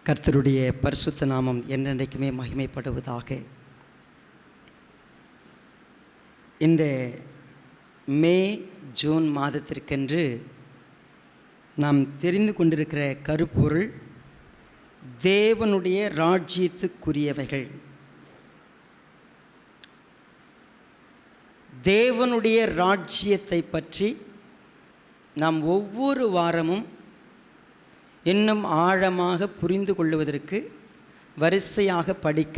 கர்த்தருடைய பரிசுத்த நாமம் என்றென்றைக்குமே மகிமைப்படுவதாக. இந்த மே ஜூன் மாதத்திற்கென்று நாம் தெரிந்து கொண்டிருக்கிற கருப்பொருள் தேவனுடைய ராஜ்யத்துக்குரியவைகள். தேவனுடைய ராஜ்யத்தை பற்றி நாம் ஒவ்வொரு வாரமும் இன்னும் ஆழமாக புரிந்து கொள்ளுவதற்கு வரிசையாக படிக்க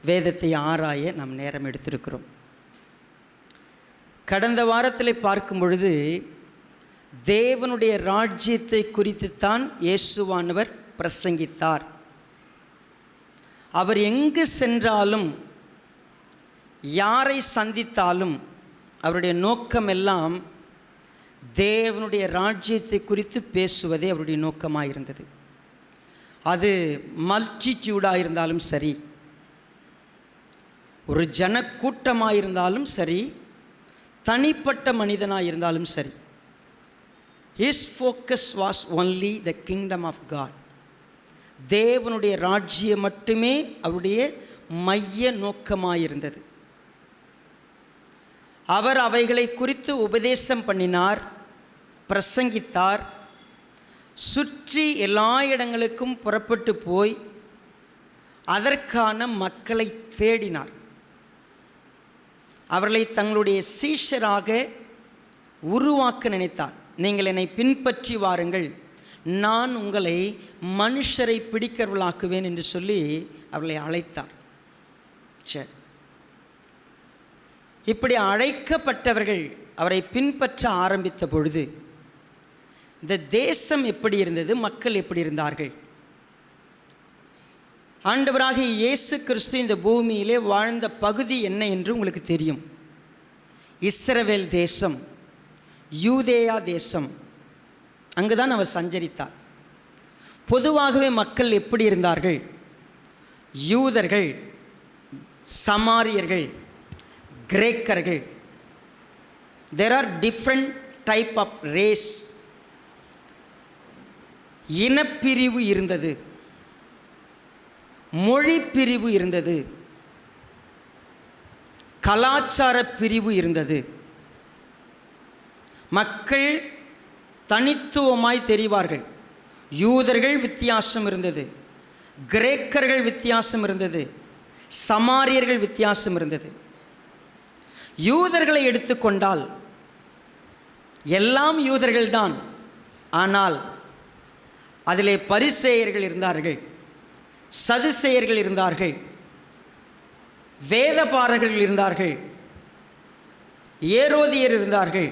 வேதத்தை ஆராய நாம் நேரம் எடுத்திருக்கிறோம். கடந்த வாரத்தில் பார்க்கும் பொழுது தேவனுடைய ராஜ்யத்தை குறித்துத்தான் இயேசுவானவர் பிரசங்கித்தார். அவர் எங்கு சென்றாலும் யாரை சந்தித்தாலும் அவருடைய நோக்கமெல்லாம் தேவனுடைய ராஜ்யத்தை குறித்து பேசுவதே அவருடைய நோக்கமாக இருந்தது. அது மல்டிடியூடாக இருந்தாலும் சரி, ஒரு ஜனக்கூட்டமாக இருந்தாலும் சரி, தனிப்பட்ட மனிதனாக இருந்தாலும் சரி, his focus was only the kingdom of God. தேவனுடைய ராஜ்யம் மட்டுமே அவருடைய மைய நோக்கமாக இருந்தது. அவர் அவைகளை குறித்து உபதேசம் பண்ணினார், பிரசங்கித்தார். சுற்றி எல்லா இடங்களுக்கும் புறப்பட்டு போய் அதற்கான மக்களை தேடினார். அவர்களை தங்களுடைய சீஷராக உருவாக்க நினைத்தார். நீங்கள் என்னை பின்பற்றி வாருங்கள், நான் உங்களை மனுஷரை பிடிக்கிறவர்களாக்குவேன் என்று சொல்லி அவர்களை அழைத்தார். சரி, இப்படி அழைக்கப்பட்டவர்கள் அவரை பின்பற்ற ஆரம்பித்த பொழுது இந்த தேசம் எப்படி இருந்தது, மக்கள் எப்படி இருந்தார்கள்? ஆண்டவராகிய இயேசு கிறிஸ்து இந்த பூமியிலே வாழ்ந்த பகுதி என்ன என்று உங்களுக்கு தெரியும். இஸ்ரவேல் தேசம், யூதேயா தேசம், அங்குதான் அவர் சஞ்சரித்தார். பொதுவாகவே மக்கள் எப்படி இருந்தார்கள்? யூதர்கள், சமாரியர்கள், கிரேக்கர்கள். there are different type of race. இனப்பிரிவு இருந்தது, மொழி பிரிவு இருந்தது, கலாச்சார பிரிவு இருந்தது. மக்கள் தனித்துவமாய் தெரிவார்கள். யூதர்கள் வித்தியாசம் இருந்தது, கிரேக்கர்கள் வித்தியாசம் இருந்தது, சமாரியர்கள் வித்தியாசம் இருந்தது. யூதர்களை எடுத்துக்கொண்டால் எல்லாம் யூதர்கள்தான். ஆனால் அதிலே பரிசேயர்கள் இருந்தார்கள், சதுசேயர்கள் இருந்தார்கள், வேதபாரகர்கள் இருந்தார்கள், ஏரோதியர் இருந்தார்கள்.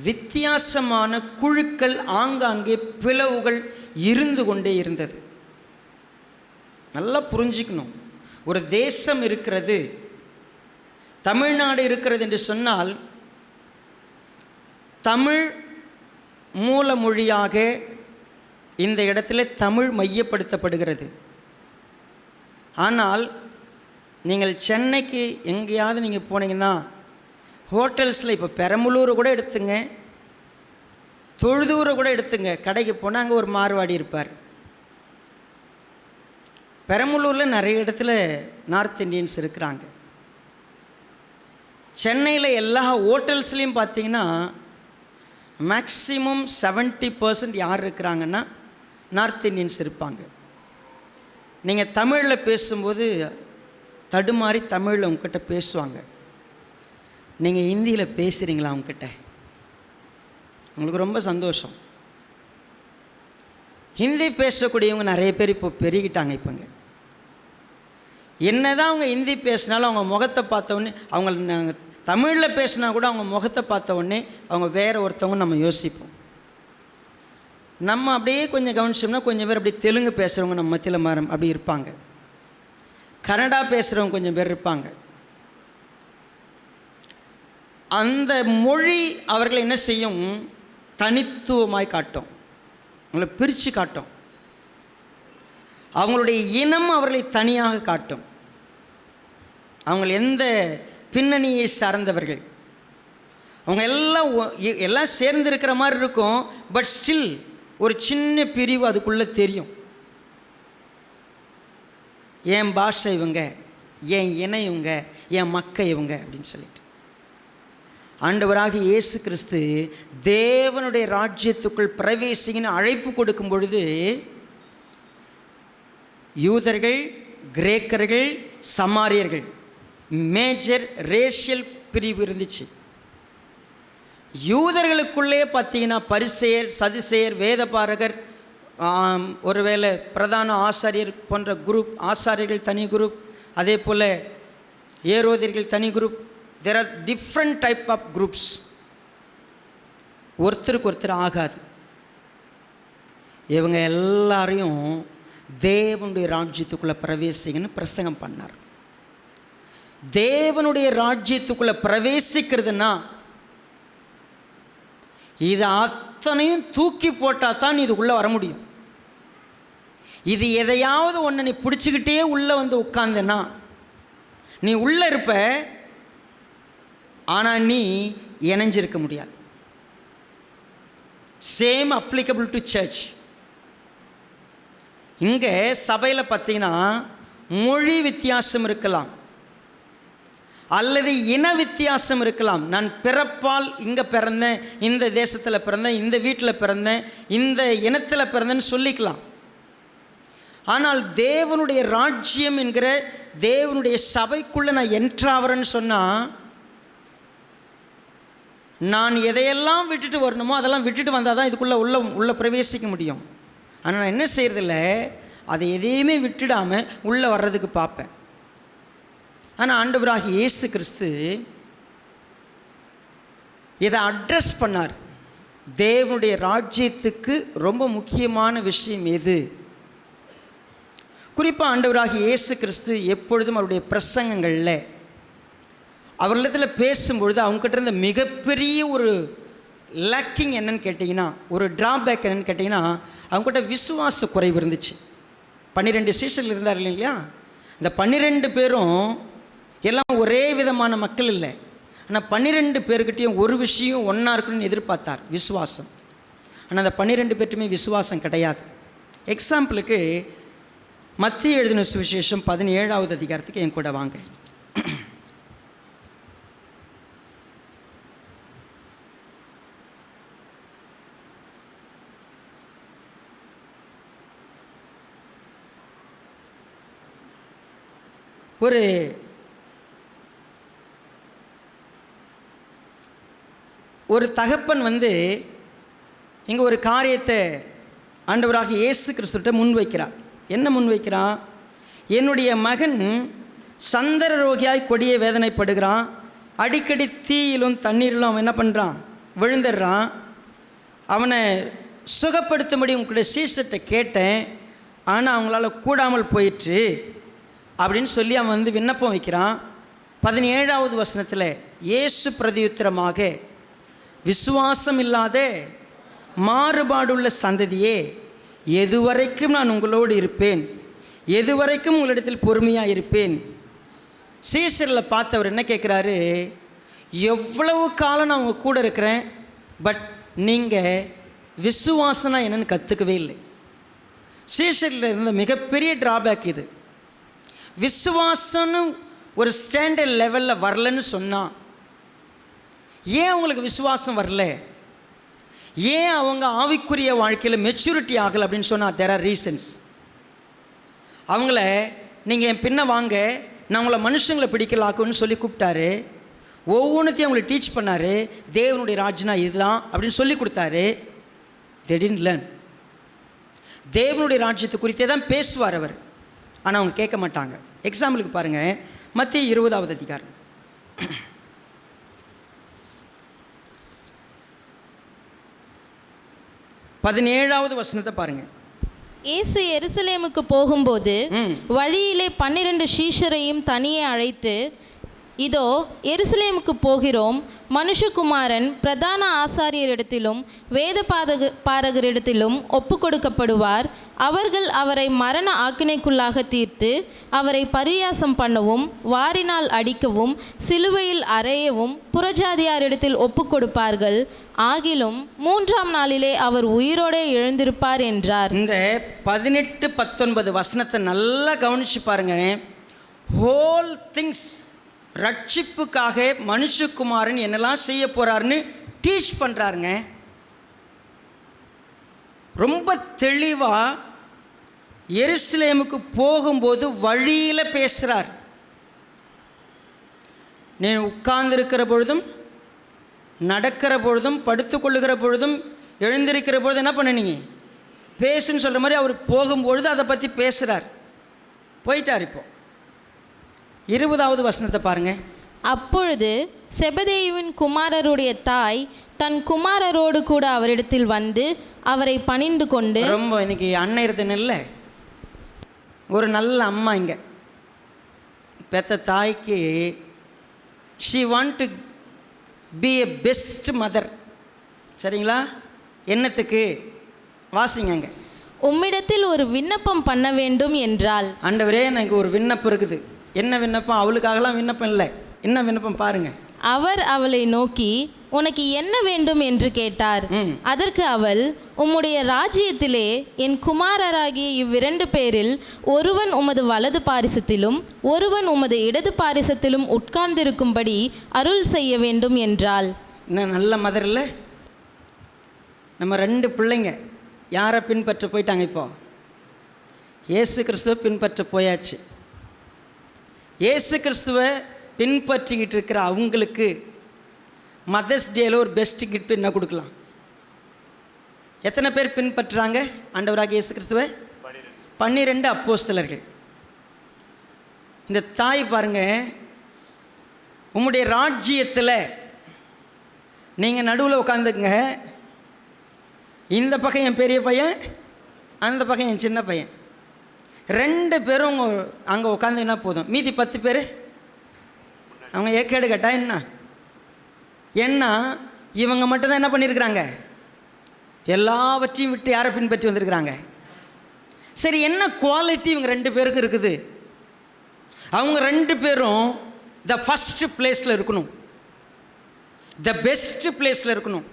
வித்தியாசமான குழுக்கள், ஆங்காங்கே பிளவுகள் இருந்து கொண்டே இருந்தது. நல்லா புரிஞ்சுக்கணும். ஒரு தேசம் இருக்கிறது, தமிழ்நாடு இருக்கிறது என்று சொன்னால் தமிழ் மூல மொழியாக இந்த இடத்துல தமிழ் மையப்படுத்தப்படுகிறது. ஆனால் நீங்கள் சென்னைக்கு எங்கேயாவது நீங்கள் போனீங்கன்னா ஹோட்டல்ஸில், இப்போ பெரம்பலூரை கூட எடுத்துங்க, தொழுதூரை கூட எடுத்துங்க, கடைக்கு போனால் அங்கே ஒரு மார்வாடி இருப்பார். பெரம்பலூரில் நிறைய இடத்துல நார்த் இண்டியன்ஸ் இருக்கிறாங்க. சென்னையில் எல்லா ஹோட்டல்ஸ்லேயும் பார்த்தீங்கன்னா மேக்ஸிமம் 70% யார் இருக்கிறாங்கன்னா நார்த் இண்டியன்ஸ் இருப்பாங்க. நீங்கள் தமிழில் பேசும்போது தடுமாறி தமிழில் உங்ககிட்ட பேசுவாங்க. நீங்கள் ஹிந்தியில் பேசுகிறீங்களா அவங்கக்கிட்ட, உங்களுக்கு ரொம்ப சந்தோஷம். ஹிந்தி பேசக்கூடியவங்க நிறைய பேர் இப்போ பெருகிட்டாங்க. இப்போங்க என்ன தான் அவங்க ஹிந்தி பேசினாலும் அவங்க முகத்தை பார்த்த உடனே, அவங்க நாங்கள் தமிழில் பேசினா கூட அவங்க முகத்தை பார்த்த உடனே அவங்க வேறு ஒருத்தவங்க நம்ம யோசிப்போம். நம்ம அப்படியே கொஞ்சம் கவனிச்சோம்னா கொஞ்சம் பேர் அப்படியே தெலுங்கு பேசுகிறவங்க நம்ம மத்தியில் மரம் அப்படி இருப்பாங்க, கன்னடா பேசுகிறவங்க கொஞ்சம் பேர் இருப்பாங்க. அந்த மொழி அவர்களை என்ன செய்யும்? தனித்துவமாய் காட்டும், அவங்களை பிரித்து காட்டும். அவங்களுடைய இனம் அவர்களை தனியாக காட்டும். அவங்க எந்த பின்னணியை சார்ந்தவர்கள், அவங்க எல்லாம் சேர்ந்து இருக்கிற மாதிரி இருக்கும். பட் ஸ்டில் ஒரு சின்ன பிரிவு அதுக்குள்ளே தெரியும். என் பாஷை இவங்க, என் இணை இவங்க, என் மக்கள் இவங்க அப்படின்னு சொல்லிட்டு ஆண்டவராக இயேசு கிறிஸ்து தேவனுடைய ராஜ்யத்துக்குள் பிரவேசிங்கன்னு அழைப்பு கொடுக்கும் பொழுது யூதர்கள், கிரேக்கர்கள், சமாரியர்கள் மேஜர் ரேஷியல் பிரிவு இருந்துச்சு. யூதர்களுக்குள்ளே பார்த்தீங்கன்னா பரிசேயர், சதுசேயர், வேதபாரகர், ஒருவேளை பிரதான ஆசாரியர் போன்ற குரூப், ஆசாரியர்கள் தனி குரூப், அதே போல் ஏரோதியர்கள் தனி group. They are different type of groups. ஒருத்தருக்கு ஒருத்தர் ஆகாது. இவங்க எல்லாரையும் தேவனுடைய ராஜ்யத்துக்குள்ளே பிரவேசிங்கன்னு பிரசங்கம் பண்ணார். தேவனுடைய ராஜ்யத்துக்குள்ளே பிரவேசிக்கிறதுனா இது அத்தனையும் தூக்கி போட்டால் தான் நீ இதுக்குள்ளே வர முடியும். இது எதையாவது ஒன்று நீ பிடிச்சிக்கிட்டே உள்ளே வந்து உட்கார்ந்தனா நீ உள்ளே இருப்ப, ஆனால் நீ இணைஞ்சிருக்க முடியாது. Same applicable to church. இங்கே சபையில் பார்த்தீங்கன்னா மொழி வித்தியாசம் இருக்கலாம், அல்லது இன வித்தியாசம் இருக்கலாம். நான் பிறப்பால் இங்கே பிறந்தேன், இந்த தேசத்தில் பிறந்தேன், இந்த வீட்டில் பிறந்தேன், இந்த இனத்தில் பிறந்தேன்னு சொல்லிக்கலாம். ஆனால் தேவனுடைய ராஜ்யம் என்கிற தேவனுடைய சபைக்குள்ளே நான் என்ட்ராகிறேன்னு சொன்னால் நான் எதையெல்லாம் விட்டுட்டு வரணுமோ அதெல்லாம் விட்டுட்டு வந்தால் தான் இதுக்குள்ளே உள்ள பிரவேசிக்க முடியும். ஆனால் நான் என்ன செய்கிறதில்ல, அதை எதையுமே விட்டுடாமல் உள்ளே வர்றதுக்கு பார்ப்பேன். ஆனால் ஆண்டவராகிய இயேசு கிறிஸ்து இதை அட்ரஸ் பண்ணார். தேவனுடைய ராஜ்யத்துக்கு ரொம்ப முக்கியமான விஷயம் எது? குறிப்பாக ஆண்டவராகிய இயேசு கிறிஸ்து எப்பொழுதும் அவருடைய பிரசங்கங்களில் அவர்களிடத்தில் பேசும்பொழுது அவங்ககிட்ட இருந்த மிகப்பெரிய ஒரு லேக்கிங் என்னன்னு கேட்டிங்கன்னா, ஒரு ட்ராபேக் என்னன்னு கேட்டிங்கன்னா, அவங்ககிட்ட விசுவாச குறைவு இருந்துச்சு. 12 சீஷர்கள் இருந்தார் இல்லைங்களா? இந்த 12 பேரும் எல்லாம் ஒரே விதமான மக்கள் இல்லை. ஆனால் 12 பேர்கிட்டையும் ஒரு விஷயம் ஒன்றா இருக்கணும்னு எதிர்பார்த்தார், விசுவாசம். ஆனால் அந்த 12 பேர்ட்டுமே விசுவாசம் கிடையாது. எக்ஸாம்பிளுக்கு மத்திய எழுதின சுவிசேஷம் 17வது அதிகாரத்துக்கு என் கூட வாங்க. ஒரு தகப்பன் இங்கே ஒரு காரியத்தை ஆண்டவராக இயேசு கிறிஸ்துவிட்ட முன்வைக்கிறார். என்ன முன்வைக்கிறான்? என்னுடைய மகன் சந்தர ரோகியாய் கொடிய வேதனைப்படுகிறான், அடிக்கடி தீயிலும் தண்ணீரிலும் அவன் என்ன பண்ணுறான், விழுந்துடுறான். அவனை சுகப்படுத்தும்படி உங்களுடைய சீசர்கிட்ட கேட்டேன், ஆனால் அவங்களால கூடாமல் போயிற்று அப்படின்னு சொல்லி அவன் விண்ணப்பம் வைக்கிறான். 17வது வசனத்தில் இயேசு பிரதியுத்தரமாக, விசுவாசம் இல்லாத மாறுபாடுள்ள சந்ததியே, எதுவரைக்கும் நான் உங்களோடு இருப்பேன், எதுவரைக்கும் உங்களிடத்தில் பொறுமையாக இருப்பேன். சீசரில் பார்த்தவர் என்ன கேட்குறாரு, எவ்வளவு காலம் நான் உங்கள் கூட இருக்கிறேன், பட் நீங்கள் விசுவாசனா என்னன்னு கற்றுக்கவே இல்லை. சீசரில் இருந்த மிகப்பெரிய ட்ராபேக் இது. விசுவாசம்னு ஒரு ஸ்டாண்டர்ட் லெவலில் வரலன்னு சொன்னால், ஏன் அவங்களுக்கு விசுவாசம் வரல, ஏன் அவங்க ஆவிக்குரிய வாழ்க்கையில் மெச்சூரிட்டி ஆகலை அப்படின்னு சொன்னால், தேர் ஆர் ரீசன்ஸ். அவங்கள நீங்கள் என் பின்ன வாங்க, நான் உங்களை மனுஷங்களை பிடிக்கலாக்குன்னு சொல்லி கூப்பிட்டாரு. ஒவ்வொன்றுத்தையும் அவங்களை டீச் பண்ணார். தேவனுடைய ராஜ்னா இதுதான் அப்படின்னு சொல்லி கொடுத்தாரு. they didn't learn. தேவனுடைய ராஜ்யத்தை குறித்தே தான் பேசுவார் அவர், ஆனால் அவங்க கேட்க மாட்டாங்க. எக்ஸாம்பிளுக்கு பாருங்கள், மத்திய 20வது அதிகாரம் 17வது வசனத்தை பாருங்கள். இயேசு எருசலேமுக்கு போகும்போது வழியிலே 12 சீஷரையும் தனியே அழைத்து, இதோ எருசலேமுக்கு போகிறோம், மனுஷகுமாரன் பிரதான ஆசாரியரிடத்திலும் வேத பாரகரிடத்திலும் ஒப்பு கொடுக்கப்படுவார். அவர்கள் அவரை மரண ஆக்கினைக்குள்ளாக தீர்த்து அவரை பரியாசம் பண்ணவும், வாரினால் அடிக்கவும், சிலுவையில் அறையவும் புறஜாதியாரிடத்தில் ஒப்பு கொடுப்பார்கள். ஆகிலும் 3ஆம் நாளிலே அவர் உயிரோடு எழுந்திருப்பார் என்றார். இந்த 18-19 வசனத்தை நல்லா கவனிச்சு பாருங்க. ஹோல் திங்ஸ், ரட்சிப்புக்காக மனுஷகுமாரன் என்னெல்லாம் செய்ய போறாருன்னு டீச் பண்ணுறாருங்க. ரொம்ப தெளிவாக எருசலேமுக்கு போகும்போது வழியில் பேசுகிறார். நீ உட்கார்ந்திருக்கிற பொழுதும், நடக்கிற பொழுதும், படுத்துக்கொள்ளுகிற பொழுதும், எழுந்திருக்கிற பொழுது என்ன பண்ணுனீங்க பேசுன்னு சொல்கிற மாதிரி அவர் போகும்பொழுது அதை பற்றி பேசுகிறார். போயிட்டார். இப்போ 20வது வசனத்தை பாருங்க. அப்பொழுது செபதேயுவின் குமாரருடைய தாய் தன் குமாரரோடு கூட அவரிடத்தில் வந்து அவரை பணிந்து கொண்டு, ரொம்ப இன்னைக்கு அன்னை இருந்தேன்னு இல்லை, ஒரு நல்ல அம்மா இங்கே பெத்த தாய்க்கு she want to be a best mother. சரிங்களா? என்னத்துக்கு வாசிங்க. உம்மிடத்தில் ஒரு விண்ணப்பம் பண்ண வேண்டும் என்றால். ஆண்டவரே, எனக்கு ஒரு விண்ணப்பம் இருக்குது. என்ன விண்ணப்பம்? அவளுக்காகலாம் விண்ணப்பம் இல்லை. என்ன விண்ணப்பம் பாருங்க. அவர் அவளை நோக்கி, உனக்கு என்ன வேண்டும் என்று கேட்டார். அதற்கு அவள், உம்முடைய ராஜ்யத்திலே என் குமாரராகிய இவ்விரண்டு பேரில் ஒருவன் உமது வலது பாரிசத்திலும் ஒருவன் உமது இடது பாரிசத்திலும் உட்கார்ந்திருக்கும்படி அருள் செய்ய வேண்டும் என்றாள். என்ன நல்ல மதர் இல்லை? நம்ம 2 பிள்ளைங்க யாரை பின்பற்ற போயிட்டாங்க? இப்போ இயேசு கிறிஸ்துவை பின்பற்ற போயாச்சு. இயேசு கிறிஸ்துவை பின்பற்றிக்கிட்டு இருக்கிற அவங்களுக்கு மதர்ஸ் டேல ஒரு பெஸ்ட் கிஃப்ட் என்ன கொடுக்கலாம்? எத்தனை பேர் பின்பற்றுறாங்க ஆண்டவராக இயேசு கிறிஸ்துவை? 12 அப்போஸ்தலர்கள். இந்த தாய் பாருங்க, உம்முடைய ராஜ்யத்தில் நீங்கள் நடுவில் உட்காந்துக்குங்க. இந்த பக்கம் என் பெரிய பையன், அந்த பக்கம் என் சின்ன பையன், 2 பேரும் அங்கே உட்காந்துன்னா போதும். மீதி 10 பேர் அவங்க ஏக்கேடு கேட்டா என்ன? ஏன்னா இவங்க மட்டும்தான் என்ன பண்ணியிருக்கிறாங்க? எல்லாவற்றையும் விட்டு யாரை பின்பற்றி வந்திருக்கிறாங்க? சரி, என்ன குவாலிட்டி இவங்க 2 பேருக்கு இருக்குது? அவங்க 2 பேரும் த ஃபஸ்ட் பிளேஸில் இருக்கணும், த பெஸ்ட் பிளேஸில் இருக்கணும்.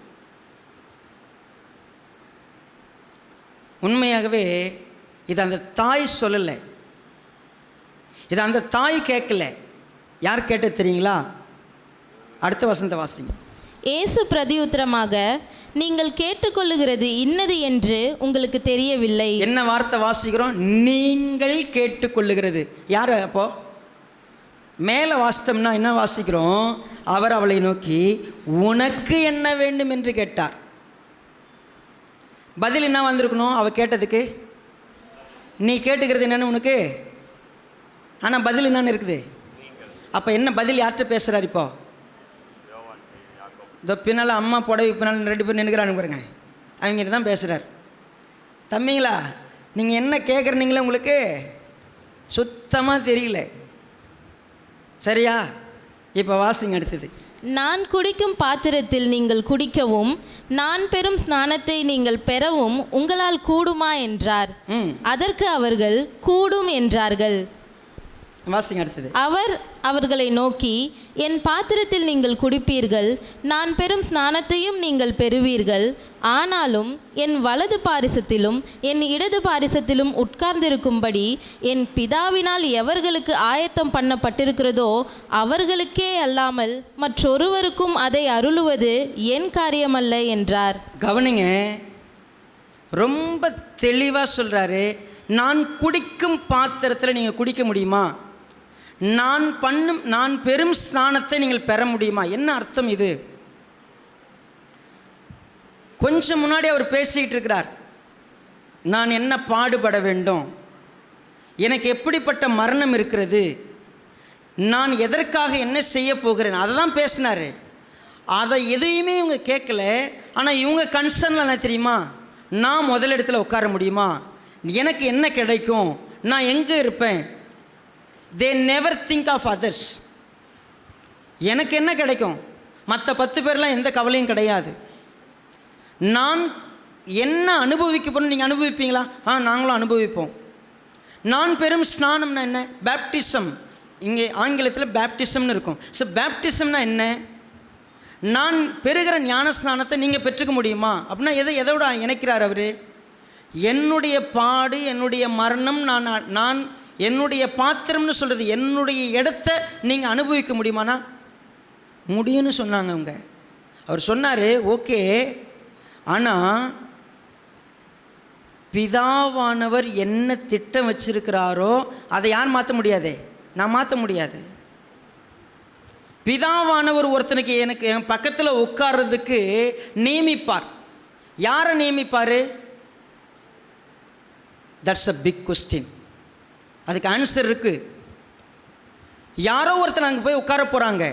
உண்மையாகவே இது அந்த தாய் சொல்லலை, இது அந்த தாய் கேட்கல. யார் கேட்டது தெரியுங்களா? அடுத்த வசனத்தை வாசிங்க. இயேசு பிரதியுத்தரமாக, நீங்கள் கேட்டுக்கொள்ளுகிறது இன்னது என்று உங்களுக்கு தெரியவில்லை. என்ன வார்த்தை வாசிக்கிறோம்? நீங்கள் கேட்டுக்கொள்ளுகிறது. யார்? அப்போ மேலே வாசித்தோம்னா என்ன வாசிக்கிறோம்? அவர் அவளை நோக்கி, உனக்கு என்ன வேண்டும் என்று கேட்டார். பதில் என்ன வந்திருக்கணும் அவள் கேட்டதுக்கு? நீ கேட்டுக்கிறது என்னன்னு உனக்கு, ஆனால் பதில் என்னன்னு இருக்குது. அப்போ என்ன பதில்? யார்கிட்ட பேசுகிறார்? இப்போ இந்த பின்னால் அம்மா புடவை பின்னால் 2 பேர் நின்றுக்கிறாங்க பாருங்க, அவங்ககிட்ட தான் பேசுகிறார். தம்பிங்களா, நீங்கள் என்ன கேட்குறீங்களே உங்களுக்கு சுத்தமாக தெரியல. சரியா? இப்போ வாசிங்க அடுத்தது. நான் குடிக்கும் பாத்திரத்தில் நீங்கள் குடிக்கவும் நான் பெறும் ஸ்நானத்தை நீங்கள் பெறவும் உங்களால் கூடுமா என்றார். அதற்கு அவர்கள் கூடும் என்றார்கள். வாசிங்க அடுத்தது. அவர் அவர்களை நோக்கி, என் பாத்திரத்தில் நீங்கள் குடிப்பீர்கள், நான் பெறும் ஸ்நானத்தையும் நீங்கள் பெறுவீர்கள். ஆனாலும் என் வலது பாரிசத்திலும் என் இடது பாரிசத்திலும் உட்கார்ந்திருக்கும்படி என் பிதாவினால் எவர்களுக்கு ஆயத்தம் பண்ணப்பட்டிருக்கிறதோ அவர்களுக்கே அல்லாமல் மற்றொருவருக்கும் அதை அருளுவது என் காரியமல்ல என்றார். கவனிங்க, ரொம்ப தெளிவாக சொல்கிறாரு. நான் குடிக்கும் பாத்திரத்தில் நீங்கள் குடிக்க முடியுமா? நான் பெரும் ஸ்நானத்தை நீங்கள் பெற முடியுமா? என்ன அர்த்தம் இது? கொஞ்சம் முன்னாடி அவர் பேசிக்கிட்டு இருக்கிறார், நான் என்ன பாடுபட வேண்டும், எனக்கு எப்படிப்பட்ட மரணம் இருக்கிறது, நான் எதற்காக என்ன செய்ய போகிறேன், அதை தான் பேசினார். அதை எதையுமே இவங்க கேட்கல. ஆனால் இவங்க கன்சர்னில் என்ன தெரியுமா? நான் முதலிடத்தில் உட்கார முடியுமா, எனக்கு என்ன கிடைக்கும், நான் எங்கே இருப்பேன். They never think of others. எனக்கு என்ன கிடைக்கும்? மற்ற 10 பேர்லாம் எந்த கவலையும் கிடையாது. நான் என்ன அனுபவிக்க போகிறேன், நீங்கள் அனுபவிப்பீங்களா? நாங்களும் அனுபவிப்போம். நான் பெறும் ஸ்நானம்னா என்ன? பேப்டிசம். இங்கே ஆங்கிலத்தில் பேப்டிசம்னு இருக்கும். ஸோ பேப்டிசம்னா என்ன? நான் பெறுகிற ஞான ஸ்நானத்தை நீங்கள் பெற்றுக்க முடியுமா? அப்படின்னா எதோட இணைக்கிறார் அவர்? என்னுடைய பாடு, என்னுடைய மரணம், நான் என்னுடைய பாத்திரம்னு சொல்கிறது, என்னுடைய இடத்த நீங்கள் அனுபவிக்க முடியுமானா முடியும்னு சொன்னாங்க அவங்க. அவர் சொன்னார், ஓகே, ஆனால் பிதாவானவர் என்ன திட்டம் வச்சிருக்கிறாரோ அதை யார் மாற்ற முடியாது? நான் மாற்ற முடியாது. பிதாவானவர் ஒருத்தனுக்கு எனக்கு என் பக்கத்தில் உட்கார்றதுக்கு நியமிப்பார். யாரை நியமிப்பார்? That's a big question. அதுக்கு ஆன்சர் இருக்குது. யாரோ ஒருத்தர் அங்கே போய் உட்கார போகிறாங்க.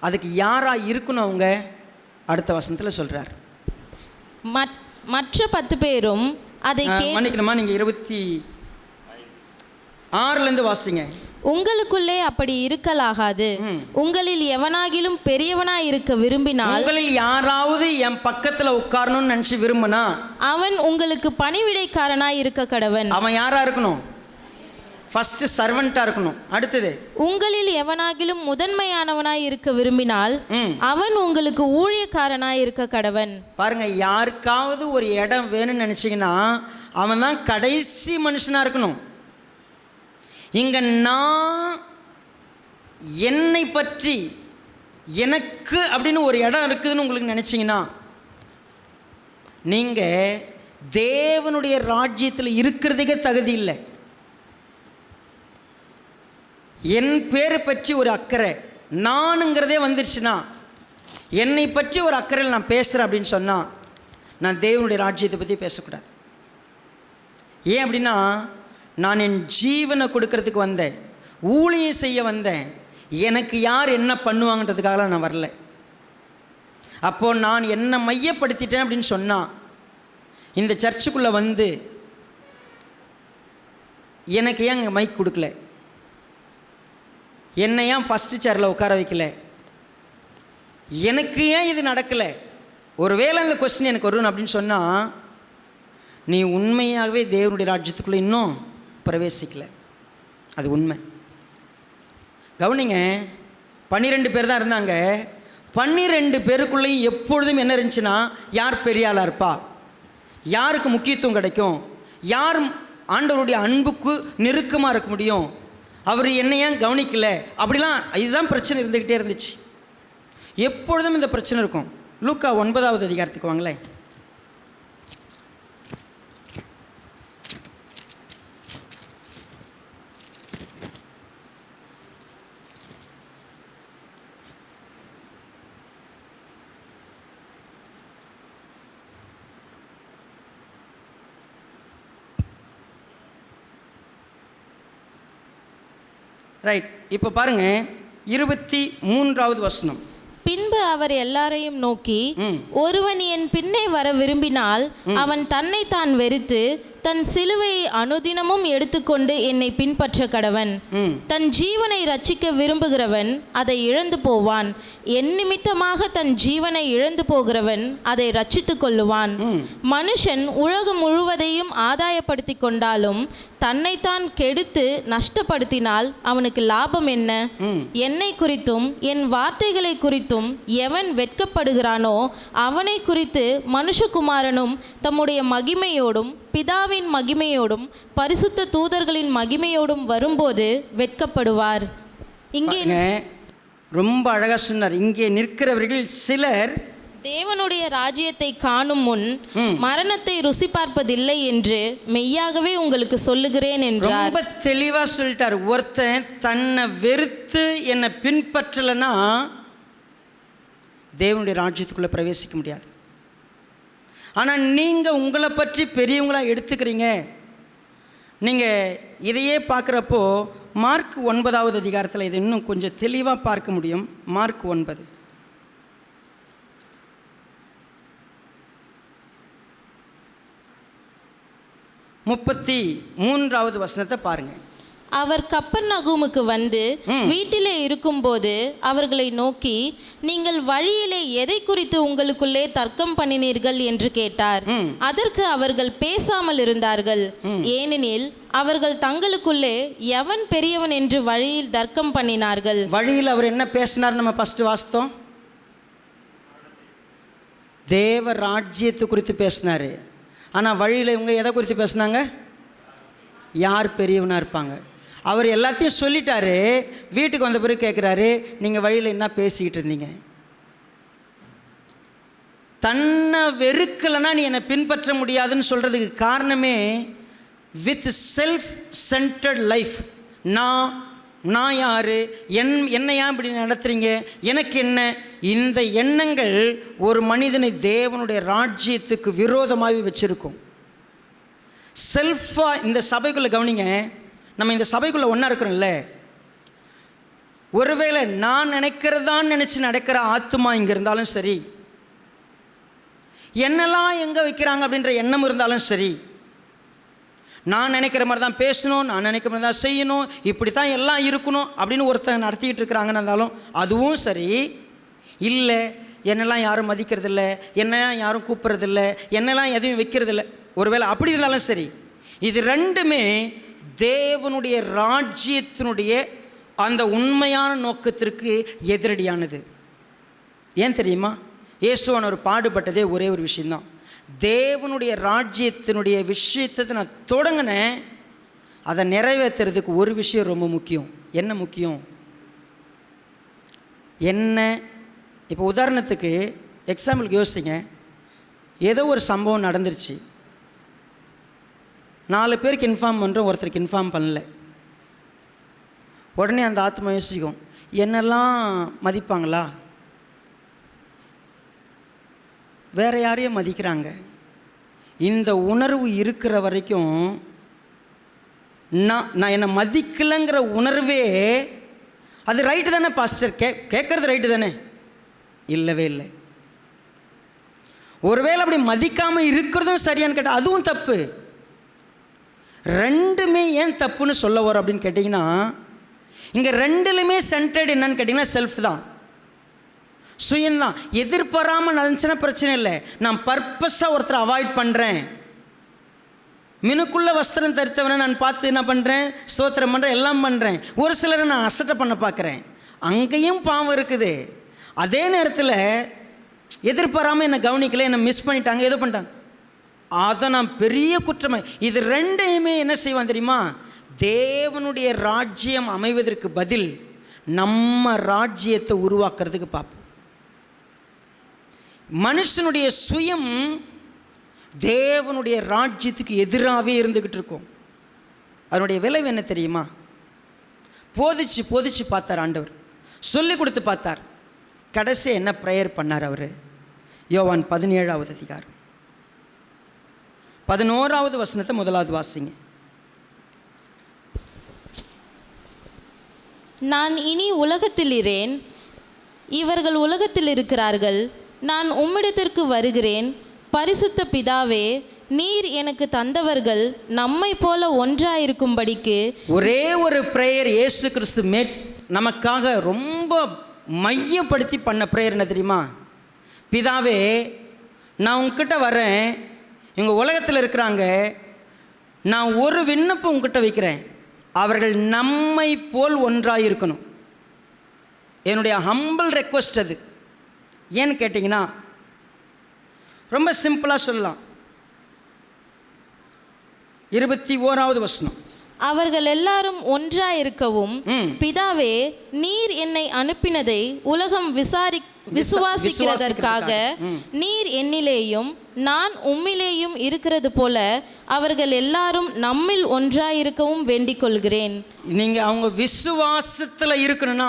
அதுக்கு யாராக இருக்கணும் அவங்க? அடுத்த வசனத்தில் சொல்கிறார். மற்ற 10 பேரும் அதை மன்னிக்கணுமா, நீங்கள் 26 வாசிங்க. உங்களுக்குள்ளே அப்படி இருக்கலாகாது. உங்களில் எவனாகிலும் பெரியவனாய் இருக்க விரும்பினால், உங்களில் யாராவது என் பக்கத்தில் உட்காரணும்னு நினச்சி விரும்பினா அவன் உங்களுக்கு பணிவிடைக்காரனாய் இருக்க கடவன். அவன் யாரா இருக்கணும்? ஃபர்ஸ்ட் சர்வெண்ட்டாக இருக்கணும். அடுத்தது, உங்களில் எவனாகிலும் முதன்மையானவனாய் இருக்க விரும்பினால் அவன் உங்களுக்கு ஊழியக்காரனாய் இருக்க கடவன். பாருங்க, யாருக்காவது ஒரு இடம் வேணும்னு நினச்சிங்கன்னா அவன் தான் கடைசி மனுஷனாக இருக்கணும். இங்கே நான் என்னை பற்றி எனக்கு அப்படின்னு ஒரு இடம் இருக்குதுன்னு உங்களுக்கு நினச்சிங்கன்னா நீங்கள் தேவனுடைய ராஜ்யத்தில் இருக்கிறதுக்கே தகுதி இல்லை. என் பேரை பற்றி ஒரு அக்கறை, நானுங்கிறதே வந்துருச்சுன்னா, என்னை பற்றி ஒரு அக்கறையில் நான் பேசுகிறேன் அப்படின்னு சொன்னால் நான் தேவனுடைய ராஜ்யத்தை பற்றி பேசக்கூடாது. ஏன் அப்படின்னா, நான் என் ஜீவனை கொடுக்கறதுக்கு வந்தேன், ஊழியம் செய்ய வந்தேன். எனக்கு யார் என்ன பண்ணுவாங்கன்றதுக்காக நான் வரல. அப்போது நான் என்னை மையப்படுத்திட்டேன் அப்படின்னு சொன்னால், இந்த சர்ச்சுக்குள்ளே வந்து எனக்கு ஏன் அங்கே மைக் கொடுக்கல, என்னை ஏன் ஃபஸ்ட்டு சேரில் உட்கார வைக்கல, எனக்கு ஏன் இது நடக்கலை, ஒருவேளை இந்த கொஸ்டின் எனக்கு வரும் அப்படின்னு சொன்னால், நீ உண்மையாகவே தேவனுடைய ராஜ்யத்துக்குள்ளே இன்னும் பிரவேசிக்கலை. அது உண்மை. கவனிங்க, 12 பேர் தான் இருந்தாங்க. 12 பேருக்குள்ளேயும் எப்பொழுதும் என்ன இருந்துச்சுன்னா, யார் பெரிய ஆளாக இருப்பா, யாருக்கு முக்கியத்துவம் கிடைக்கும், யார் ஆண்டவருடைய அன்புக்கு நெருக்கமாக இருக்க முடியும், அவர் என்னை ஏன் கவனிக்கல, அப்படிலாம் இதுதான் பிரச்சனை இருந்துக்கிட்டே இருந்துச்சு. எப்பொழுதும் இந்த பிரச்சனை இருக்கும். லூக்கா 9வது அதிகாரத்துக்கு வாங்களேன். ரைட், இப்போ பாருங்கள் 23வது வசனம். பின்பு அவர் எல்லாரையும் நோக்கி, ஒருவன் என் பின்னே வர விரும்பினால் அவன் தன்னைத்தான் வெறுத்து தன் சிலுவையை அனுதினமும் எடுத்துக்கொண்டு என்னை பின்பற்ற கடவன். தன் ஜீவனை ரட்சிக்க விரும்புகிறவன் அதை இழந்து போவான். என் நிமித்தமாக தன் ஜீவனை இழந்து போகிறவன் அதை ரட்சித்து கொள்ளுவான். மனுஷன் உலகம் முழுவதையும் ஆதாயப்படுத்தி கொண்டாலும் தன்னைத்தான் கெடுத்து நஷ்டப்படுத்தினால் அவனுக்கு லாபம் என்ன? என்னை குறித்தும் என் வார்த்தைகளை குறித்தும் எவன் வெட்கப்படுகிறானோ அவனை குறித்து மனுஷகுமாரனும் தம்முடைய மகிமையோடும் பிதாவின் மகிமையோடும் பரிசுத்த தூதர்களின் மகிமையோடும் வரும்போது வெட்கப்படுவார். இங்கே ரொம்ப அழகாக சொன்னார். இங்கே நிற்கிறவர்கள் சிலர் தேவனுடைய ராஜ்யத்தை காணும் முன் மரணத்தை ருசி பார்ப்பதில்லை என்று மெய்யாகவே உங்களுக்கு சொல்லுகிறேன் என்றார். ரொம்ப தெளிவாக சொல்லிட்டார். ஒருத்தன் தன்னை வெறுத்து என்னை பின்பற்றலைன்னா தேவனுடைய ராஜ்யத்துக்குள்ளே பிரவேசிக்க முடியாது. ஆனால் நீங்கள் உங்களை பற்றி பெரியவங்களாக எடுத்துக்கிறீங்க. நீங்கள் இதையே பார்க்குறப்போ மார்க் 9வது அதிகாரத்தில் இது இன்னும் கொஞ்சம் தெளிவாக பார்க்க முடியும். மார்க் 9 33வது வசனத்தை பாருங்கள். அவர் கப்பர்நகூமுக்கு வந்து வீட்டிலே இருக்கும்போது அவர்களை நோக்கி, நீங்கள் வழியிலே எதை குறித்து உங்களுக்குள்ளே தர்க்கம் பண்ணினீர்கள் என்று கேட்டார். அதற்கு அவர்கள் பேசாமல் இருந்தார்கள். ஏனெனில் அவர்கள் தங்களுக்குள்ளே எவன் பெரியவன் என்று வழியில் தர்க்கம் பண்ணினார்கள். வழியில் அவர் என்ன பேசினார்? நம்ம ஃபர்ஸ்ட் வாஸ்தோம், தேவ ராஜ்யத்தை குறித்து பேசினார். ஆனால் வழியில் இவங்க எதை குறித்து பேசினாங்க? யார் பெரியவனாக இருப்பாங்க. அவர் எல்லாத்தையும் சொல்லிட்டாரு. வீட்டுக்கு வந்த பிறகு கேட்குறாரு, நீங்கள் வழியில் என்ன பேசிக்கிட்டு இருந்தீங்க? தன்னை வெறுக்கலைன்னா நீ என்னை பின்பற்ற முடியாதுன்னு சொல்கிறதுக்கு காரணமே வித் செல்ஃப் சென்டர்ட் லைஃப். நான் யார், என்னை ஏன் இப்படி நடத்துகிறீங்க, எனக்கு என்ன, இந்த எண்ணங்கள் ஒரு மனிதனை தேவனுடைய ராஜ்யத்துக்கு விரோதமாகவே வச்சுருக்கும். செல்ஃபாக இந்த சபைக்குள்ளே கவனிங்க, நம்ம இந்த சபைக்குள்ளே ஒன்றா இருக்கிறோம்ல, ஒருவேளை நான் நினைக்கிறதான் நினச்சி நடக்கிற ஆத்துமா இங்கே இருந்தாலும் சரி, என்னெல்லாம் எங்கே வைக்கிறாங்க அப்படின்ற எண்ணம் இருந்தாலும் சரி, நான் நினைக்கிற மாதிரி தான் பேசணும், நான் நினைக்கிற மாதிரி தான் செய்யணும், இப்படி தான் எல்லாம் இருக்கணும் அப்படின்னு ஒருத்தங்க நடத்திக்கிட்டு இருக்கிறாங்கன்னு இருந்தாலும் அதுவும் சரி, இல்லை என்னெல்லாம் யாரும் மதிக்கிறதில்ல, என்னெல்லாம் யாரும் கூப்பிட்றதில்ல, என்னெல்லாம் எதையும் வைக்கிறதில்ல, ஒருவேளை அப்படி இருந்தாலும் சரி, இது ரெண்டுமே தேவனுடைய ராஜ்யத்தினுடைய அந்த உண்மையான நோக்கத்திற்கு எதிரடியானது. ஏன் தெரியுமா? இயேசுவானவர் பாடுபட்டதே ஒரே ஒரு விஷயந்தான். தேவனுடைய ராஜ்யத்தினுடைய விஷயத்தை நான் தொடங்கினேன், அதை நிறைவேற்றுறதுக்கு ஒரு விஷயம் ரொம்ப முக்கியம். என்ன முக்கியம்? என்ன? இப்போ உதாரணத்துக்கு எக்ஸாம்பிளுக்கு யோசிங்க, ஏதோ ஒரு சம்பவம் நடந்துருச்சு, 4 பேருக்கு இன்ஃபார்ம் பண்ணுறோம், ஒருத்தருக்கு இன்ஃபார்ம் பண்ணல. உடனே அந்த ஆத்மா யோசிக்கும், என்னெல்லாம் மதிப்பாங்களா, வேறு யாரையும் மதிக்கிறாங்க. இந்த உணர்வு இருக்கிற வரைக்கும் நான் என்னை மதிக்கலைங்கிற உணர்வே அது ரைட்டு தானே பாஸ்டர், கேட்குறது ரைட்டு தானே? இல்லவே இல்லை. ஒருவேளை அப்படி மதிக்காமல் இருக்கிறதும் சரியான்னு கேட்டால் அதுவும் தப்பு. ரெண்டுமே ஏன் தப்புன்னு சொல்ல வரோம் அப்படின்னு கேட்டிங்கன்னா, இங்கே ரெண்டுலையுமே சென்டர்டு என்னன்னு கேட்டிங்கன்னா செல்ஃப் தான், சுயம்தான். எதிர்பாராமல் நடந்துச்சுன்னா பிரச்சனை இல்லை. நான் பர்பஸாக ஒருத்தரை அவாய்ட் பண்ணுறேன், மினுக்குள்ள வஸ்திரம் தரித்தவனை நான் பார்த்து என்ன பண்ணுறேன், ஸ்தோத்திரம் பண்ணுறேன், எல்லாம் பண்ணுறேன். ஒரு சிலரை நான் அசட்டை பண்ண பார்க்குறேன், அங்கேயும் பாவம் இருக்குது. அதே நேரத்தில் எதிர்பாராமல் என்னை கவனிக்கலை, என்னை மிஸ் பண்ணிட்டாங்க, ஏதோ பண்ணிட்டாங்க, அதை நான் பெரிய குற்றமாக. இது ரெண்டையுமே என்ன செய்வான் தெரியுமா? தேவனுடைய ராஜ்யம் அமைவதற்கு பதில் நம்ம ராஜ்யத்தை உருவாக்குறதுக்கு பார்ப்போம். மனுஷனுடைய சுயம் தேவனுடைய ராஜ்யத்துக்கு எதிராகவே இருந்துக்கிட்டு இருக்கும். அதனுடைய விளைவு என்ன தெரியுமா? போதிச்சு பார்த்தார் ஆண்டவர், சொல்லி கொடுத்து பார்த்தார். கடைசி என்ன ப்ரேயர் பண்ணார் அவர்? யோவான் 17வது அதிகாரம் 11வது வசனத்தை முதலாவது வாசிங்க. நான் இனி உலகத்தில் இரேன், இவர்கள் உலகத்தில் இருக்கிறார்கள், நான் உம்மிடத்திற்கு வருகிறேன். பரிசுத்த பிதாவே, நீர் எனக்கு தந்தவர்கள் நம்மை போல ஒன்றாயிருக்கும்படிக்கு. ஒரே ஒரு ப்ரேயர் இயேசு கிறிஸ்து நமக்காக ரொம்ப மையப்படுத்தி பண்ண ப்ரேயர் என்ன தெரியுமா? பிதாவே, நான் உங்ககிட்ட வரேன், இவங்க உலகத்தில் இருக்கிறாங்க, நான் ஒரு விண்ணப்பம் உங்ககிட்ட வைக்கிறேன், அவர்கள் நம்மை போல் ஒன்றாயிருக்கணும். என்னுடைய ஹம்பிள் ரெக்வஸ்ட் அது. ஏன்னு கேட்டிங்கன்னா, ரொம்ப சிம்பிளாக சொல்லலாம். 21வது வசனம், அவர்கள் எல்லாரும் ஒன்றாயிருக்கவும் பிதாவே, நீர் என்னை அனுப்பினதை உலகம் விசுவாசிக்கிறதற்காக நீர் என்னிலேயும் நான் உம்மிலேயும் இருக்கிறது போல அவர்கள் எல்லாரும் நம்மில் ஒன்றாயிருக்கவும் வேண்டிக் கொள்கிறேன். நீங்கள் அவங்க விசுவாசத்தில் இருக்கணும்னா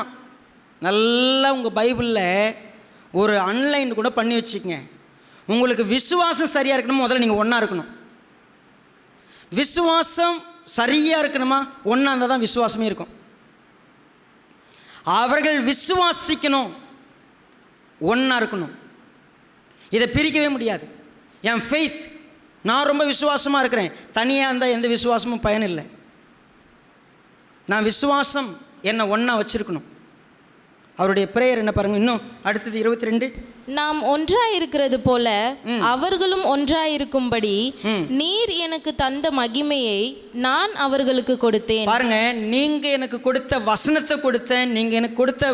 நல்லா உங்கள் பைபிளில் ஒரு அன்லைன் கூட பண்ணி வச்சுக்கங்க. உங்களுக்கு விசுவாசம் சரியாக இருக்கணும், முதல்ல நீங்கள் ஒன்றா இருக்கணும். விசுவாசம் சரியாக இருக்கணுமா, ஒன்றா இருந்தால் தான் விசுவாசமே இருக்கும். அவர்கள் விசுவாசிக்கணும், ஒன்றா இருக்கணும். இதை பிரிக்கவே முடியாது. என் ஃபெய்த், நான் ரொம்ப விசுவாசமாக இருக்கிறேன், தனியாக இருந்தால் எந்த விசுவாசமும் பயனில்லை. நான் விசுவாசம் என்னை ஒன்றா வச்சுருக்கணும். அவருடைய பிரேயர் என்ன பாருங்கள், இன்னும் அடுத்தது 22. நாம் ஒன்றாயிருக்கிறது போல அவர்களும் ஒன்றாயிருக்கும்படி நீர் எனக்கு தந்த மகிமையை நான் அவர்களுக்கு கொடுத்தேன். பாருங்க, நீங்க எனக்கு கொடுத்த வசனத்தை கொடுத்தேன், நீங்க எனக்கு கொடுத்த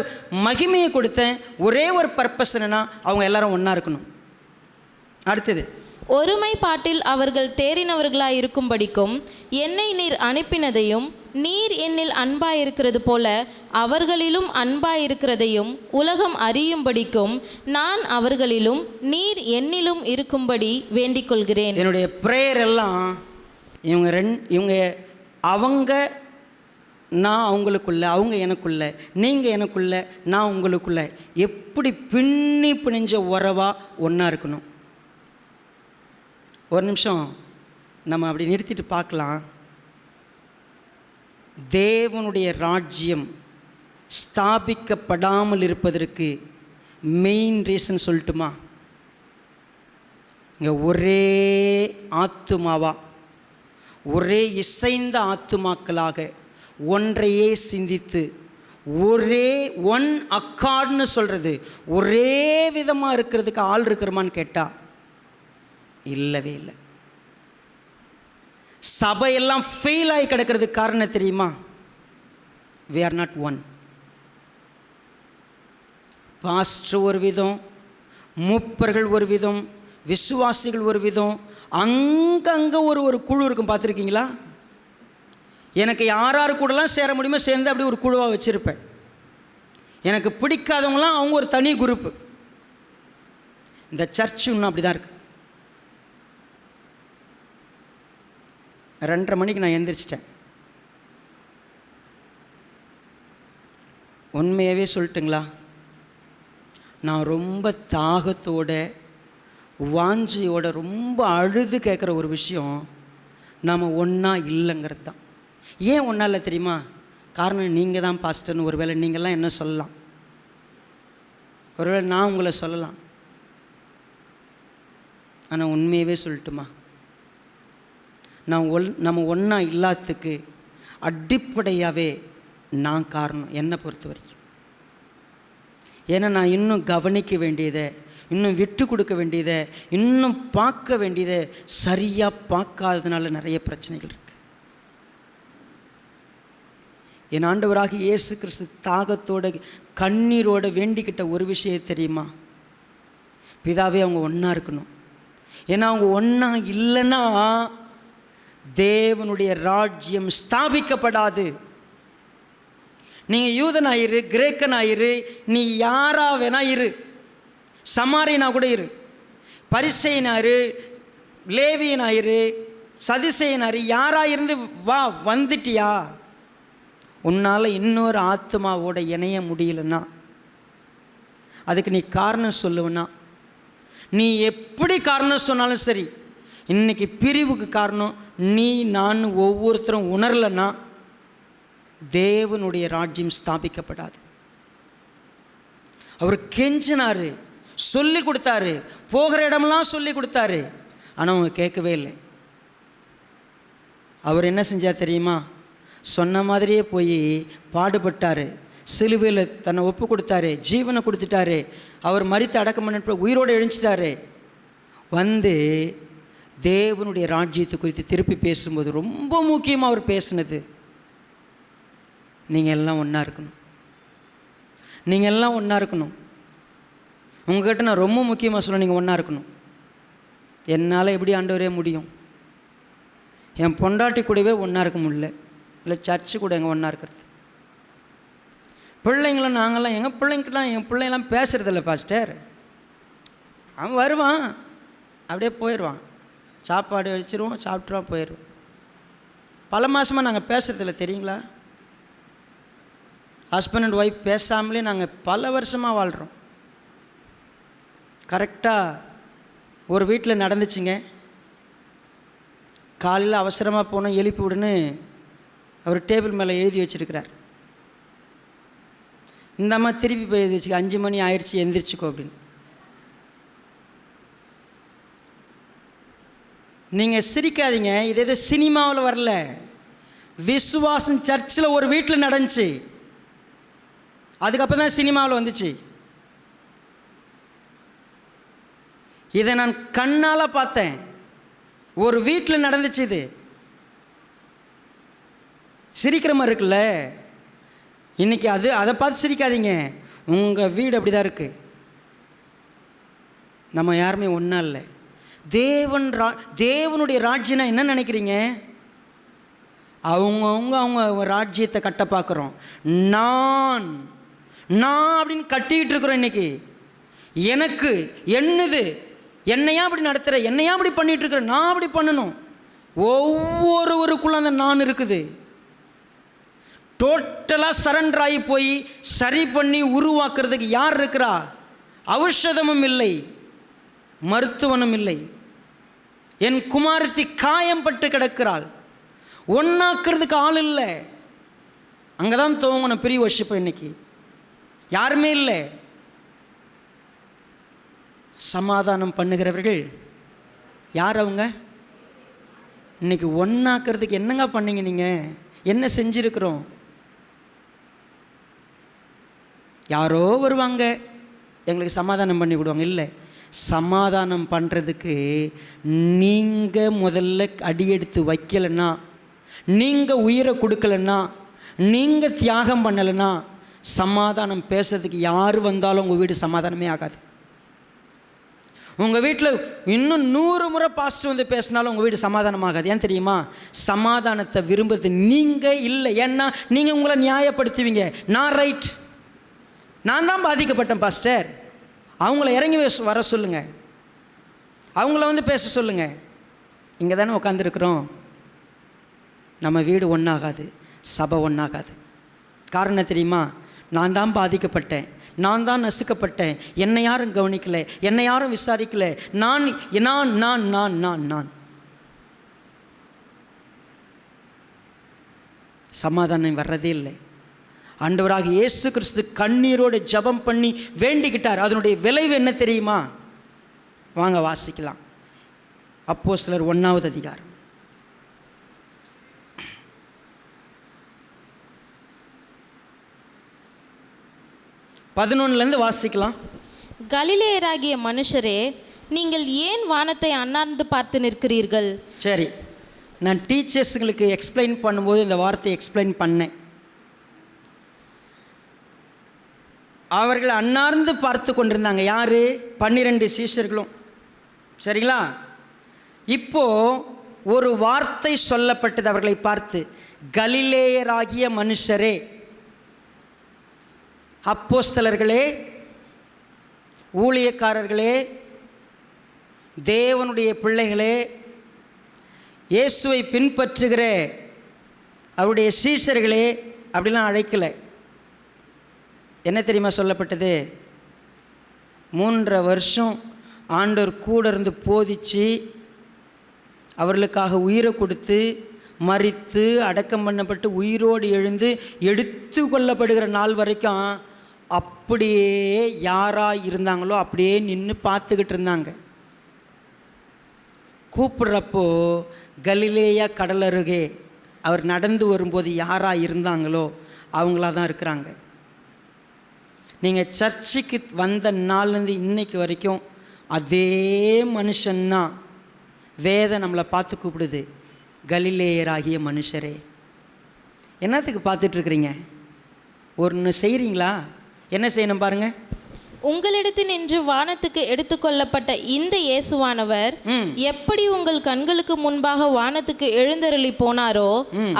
மகிமையை கொடுத்தேன். ஒரே ஒரு பர்பஸ் என்னன்னா, அவங்க எல்லாரும் ஒன்றா இருக்கணும். அடுத்தது, ஒருமைப்பாட்டில் அவர்கள் தேறினவர்களாய் இருக்கும்படிக்கும் என்னை நீர் அனுப்பினதையும் நீர் என்னில் அன்பாயிருக்கிறது போல அவர்களிலும் அன்பாயிருக்கிறதையும் உலகம் அறியும்படிக்கும் நான் அவர்களிலும் நீர் என்னிலும் இருக்கும்படி வேண்டிக் கொள்கிறேன். என்னுடைய ப்ரேயர் எல்லாம் இவங்க அவங்க நான் அவங்களுக்குள்ள, அவங்க எனக்குள்ள, நீங்கள் எனக்குள்ள, நான் உங்களுக்குள்ள எப்படி பின்னி பிணிஞ்ச உறவா ஒன்றா இருக்கணும். ஒரு நிமிஷம் நம்ம அப்படி நிறுத்திட்டு பார்க்கலாம். தேவனுடைய ராஜ்யம் ஸ்தாபிக்கப்படாமல் இருப்பதற்கு மெயின் ரீசன் சொல்லட்டுமா? இங்கே ஒரே ஆத்துமாவா, ஒரே இசைந்த ஆத்துமாக்களாக ஒன்றையே சிந்தித்து ஒரே ஒன் அக்கார்டுன்னு சொல்கிறது, ஒரே விதமாக இருக்கிறதுக்கு ஆள் இருக்கிறமான்னு கேட்டால் இல்லவே இல்லை. சபையெல்லாம் ஃபெயில் ஆகி கிடக்கிறதுக்கு காரணம் தெரியுமா? we are not one. Pastor ஒரு விதம், மூப்பர்கள் ஒரு விதம், விசுவாசிகள் ஒரு விதம், அங்கங்கே ஒரு குழு இருக்கும். பார்த்துருக்கீங்களா? எனக்கு யார் கூடலாம் சேர முடியுமோ சேர்ந்து அப்படி ஒரு குழுவாக வச்சுருப்பேன். எனக்கு பிடிக்காதவங்களாம் அவங்க ஒரு தனி குரூப்பு. இந்த சர்ச்சு இன்னும் அப்படி தான் இருக்குது. 2:30 மணிக்கு நான் எந்திரிச்சிட்டேன். உண்மையாகவே சொல்லட்டுங்களா, நான் ரொம்ப தாகத்தோட வாஞ்சியோட ரொம்ப அழுது கேட்குற ஒரு விஷயம் நாம் ஒன்றா இல்லைங்கிறது தான். ஏன் ஒன்றா இல்லை தெரியுமா? காரணம் நீங்கள் தான் பாஸ்டர்னு ஒருவேளை நீங்கள்லாம் என்ன சொல்லலாம், ஒருவேளை நான் உங்களை சொல்லலாம். ஆனால் உண்மையாகவே சொல்லட்டுமா, நம்ம ஒன்றா இல்லாததுக்கு அடிப்படையாகவே நான் காரணம், என்னை பொறுத்த வரைக்கும். ஏன்னா நான் இன்னும் கவனிக்க வேண்டியதை, இன்னும் விட்டு கொடுக்க வேண்டியதை, இன்னும் பார்க்க வேண்டியதை சரியாக பார்க்காததுனால நிறைய பிரச்சனைகள் இருக்குது. என் ஆண்டவராக இயேசு கிறிஸ்து தாகத்தோட கண்ணீரோட வேண்டிக்கிட்ட ஒரு விஷயம் தெரியுமா? பிதாவே அவங்க ஒன்றா இருக்கணும். ஏன்னா அவங்க ஒன்றா இல்லைன்னா தேவனுடைய ராஜ்யம் ஸ்தாபிக்கப்படாது. நீங்கள் யூதனாயிரு, கிரேக்கனாயிரு, நீ யாரா வேணா இரு, சமாரியனா கூட இரு, பரிசேயனாயிரு, லேவியனாயிரு, சதுசேயனாயிரு, யாரா இருந்து வா, வந்துட்டியா, உன்னால் இன்னொரு ஆத்மாவோட இணைய முடியலன்னா அதுக்கு நீ காரணம் சொல்லுவேன்னா, நீ எப்படி காரணம் சொன்னாலும் சரி, இன்றைக்கி பிரிவுக்கு காரணம் நீ நான் ஒவ்வொருத்தரும் உணரலைன்னா தேவனுடைய ராஜ்யம் ஸ்தாபிக்கப்படாது. அவர் கெஞ்சினார், சொல்லி கொடுத்தாரு, போகிற இடமெல்லாம் சொல்லி கொடுத்தாரு. ஆனால் அவங்க கேட்கவே இல்லை. அவர் என்ன செஞ்சார் தெரியுமா? சொன்ன மாதிரியே போய் பாடுபட்டார், சிலுவையில் தன்னை ஒப்பு கொடுத்தாரு, ஜீவனை கொடுத்துட்டாரு. அவர் மரித்து அடக்கம் பண்ண உயிரோடு எழுஞ்சிட்டாரு. வந்து தேவனுடைய ராஜ்யத்தை குறித்து திருப்பி பேசும்போது ரொம்ப முக்கியமாக அவர் பேசினது, நீங்கள் எல்லாம் ஒன்றா இருக்கணும், நீங்கள் எல்லாம் ஒன்றா இருக்கணும். உங்கள்கிட்ட நான் ரொம்ப முக்கியமாக சொல்ல, நீங்கள் ஒன்றா இருக்கணும். என்னால் எப்படி ஆண்டவரே முடியும்? என் பொண்டாட்டி கூடவே ஒன்றா இருக்க முடியல, இல்லை சர்ச்சு கூட எங்கே ஒன்றா இருக்கிறது? பிள்ளைங்களும் நாங்கள்லாம் எங்கள் பிள்ளைங்கலாம், என் பிள்ளைங்களாம் பேசுகிறதில்ல பாஸ்டர். அவன் வருவான், அப்படியே போயிடுவான், சாப்பாடு வச்சுருவோம், சாப்பிட்ருவான், போயிடுவோம். பல மாதமாக நாங்கள் பேசுகிறதில்ல தெரியுங்களா? ஹஸ்பண்ட் அண்ட் ஒய்ஃப் பேசாமலே நாங்கள் பல வருஷமாக வாழ்கிறோம். கரெக்டாக ஒரு வீட்டில் நடந்துச்சுங்க. காலையில் அவசரமாக போனோம், எழுப்பி விடுன்னு அவர் டேபிள் மேலே எழுதி வச்சுருக்கிறார். இந்த அம்மா திருப்பி போய் எழுதி வச்சுக்க, 5 மணி ஆயிடுச்சு எந்திரிச்சிக்கோ அப்படின்னு. நீங்கள் சிரிக்காதீங்க, இது எதோ சினிமாவில் வரல, விசுவாசம் சர்ச்சில் ஒரு வீட்டில் நடந்துச்சு. அதுக்கப்புறம் தான் சினிமாவில் வந்துச்சு. இதை நான் கண்ணால் பார்த்தேன். ஒரு வீட்டில் நடந்துச்சு. இது சிரிக்கிற மாதிரி இருக்குல்ல. இன்றைக்கி அதை பார்த்து சிரிக்காதீங்க. உங்கள் வீடு அப்படி தான் இருக்குது. நம்ம யாருமே ஒன்றா இல்லை. தேவனுடைய ராஜ்யம்னா என்ன நினைக்கிறீங்க? அவங்க ராஜ்யத்தை கட்ட பார்க்குறோம். நான் அப்படின்னு கட்டிக்கிட்டு இருக்கிறோம். இன்றைக்கி எனக்கு என்னது, என்னையா அப்படி நடத்துகிற, என்னையா அப்படி பண்ணிகிட்டு இருக்கிற, நான் அப்படி பண்ணணும். ஒவ்வொருவருக்குள்ள அந்த நான் இருக்குது. டோட்டலாக சரண்டர் ஆகி போய் சரி பண்ணி உருவாக்குறதுக்கு யார் இருக்கிறா? ஔஷதமும் இல்லை, மருத்துவனும் இல்லை. என் குமாரத்தி காயம்பட்டு கிடக்கிறாள். ஒன்றாக்குறதுக்கு ஆள் இல்லை. அங்கே தான் துவங்கணும் பெரிய வர்ஷிப்பு. இன்னைக்கு யாருமே இல்லை. சமாதானம் பண்ணுகிறவர்கள் யார்? அவங்க இன்னைக்கு ஒன்றாக்குறதுக்கு என்னங்க பண்ணீங்க? நீங்கள் என்ன செஞ்சுருக்கிறோம்? யாரோ வருவாங்க, எங்களுக்கு சமாதானம் பண்ணி விடுவாங்க. இல்லை, சமாதானம் பண்ணுறதுக்கு நீங்கள் முதல்ல அடியெடுத்து வைக்கலைன்னா, நீங்கள் உயிரை கொடுக்கலன்னா, நீங்கள் தியாகம் பண்ணலைன்னா, சமாதானம் பேசுறதுக்கு யார் வந்தாலும் உங்கள் வீடு சமாதானமே ஆகாது. உங்கள் வீட்டில் இன்னும் 100 முறை பாஸ்டர் வந்து பேசினாலும் உங்கள் வீடு சமாதானமாகாது. ஏன் தெரியுமா? சமாதானத்தை விரும்புறது நீங்கள் இல்லை. ஏன்னா நீங்கள் உங்களை நியாயப்படுத்துவீங்க. நான் ரைட், நான் தான் பாதிக்கப்பட்டேன் பாஸ்டர், அவங்கள இறங்கி வர சொல்லுங்கள், அவங்கள வந்து பேச சொல்லுங்கள். இங்கே தானே உட்காந்துருக்குறோம். நம்ம வீடு ஒன்றாகாது, சபை ஒன்றாகாது. காரணம் தெரியுமா? நான் தான் பாதிக்கப்பட்டேன், நான் தான் நசுக்கப்பட்டேன், என்னை யாரும் கவனிக்கலை, என்னை யாரும் விசாரிக்கலை, நான் நான் நான் நான் நான் நான் சமாதானம் வர்றதே இல்லை. ஆண்டவராக இயேசு கிறிஸ்து கண்ணீரோடு ஜெபம் பண்ணி வேண்டிக்கிட்டார். அதனுடைய விளைவு என்ன தெரியுமா? வாங்க வாசிக்கலாம். அப்போஸ்தலர் 1ஆவது அதிகாரம் 11 வாசிக்கலாம். கலிலேயராகிய மனுஷரே, நீங்கள் ஏன் வானத்தை அண்ணாந்து பார்த்து நிற்கிறீர்கள்? சரி, நான் டீச்சர்ஸுங்களுக்கு எக்ஸ்பிளைன் பண்ணும்போது இந்த வார்த்தையை எக்ஸ்பிளைன் பண்ணேன். அவர்கள் அண்ணார்ந்து பார்த்து கொண்டிருந்தாங்க. யார்? 12 சீஷர்களும். சரிங்களா? இப்போது ஒரு வார்த்தை சொல்லப்பட்டது அவர்களை பார்த்து, கலிலேயராகிய மனுஷரே, அப்போஸ்தலர்களே, ஊழியக்காரர்களே, தேவனுடைய பிள்ளைகளே, இயேசுவை பின்பற்றுகிற அவருடைய சீஷர்களே அப்படிலாம் அழைக்கலை. என்ன தெரியுமா சொல்லப்பட்டது? 3.5 வருஷம் ஆண்டவர் கூட இருந்து போதிச்சு அவர்களுக்காக உயிரை கொடுத்து மரித்து அடக்கம் பண்ணப்பட்டு உயிரோடு எழுந்து எடுத்து கொள்ளப்படுகிற நாள் வரைக்கும் அப்படியே யாராக இருந்தாங்களோ அப்படியே நின்று பார்த்துக்கிட்டு இருந்தாங்க. கூப்பிட்றப்போ கலிலேயா கடல் அருகே அவர் நடந்து வரும்போது யாராக இருந்தாங்களோ அவங்களாக தான் இருக்கிறாங்க. நீங்கள் சர்ச்சுக்கு வந்த நாள்லேருந்து இன்னைக்கு வரைக்கும் அதே மனுஷன்தான் வேதம் நம்மளை பார்த்து கூப்பிடுது, கலிலேயராகிய மனுஷரே. என்னத்துக்கு பார்த்துட்ருக்குறீங்க? ஒன்று செய்கிறீங்களா? என்ன செய்யணும் பாருங்கள். உங்களிடத்தில் நின்று வானத்துக்கு எடுத்துக்கொள்ளப்பட்ட இந்த இயேசுவானவர் எப்படி உங்கள் கண்களுக்கு முன்பாக வானத்துக்கு எழுந்தருளி போனாரோ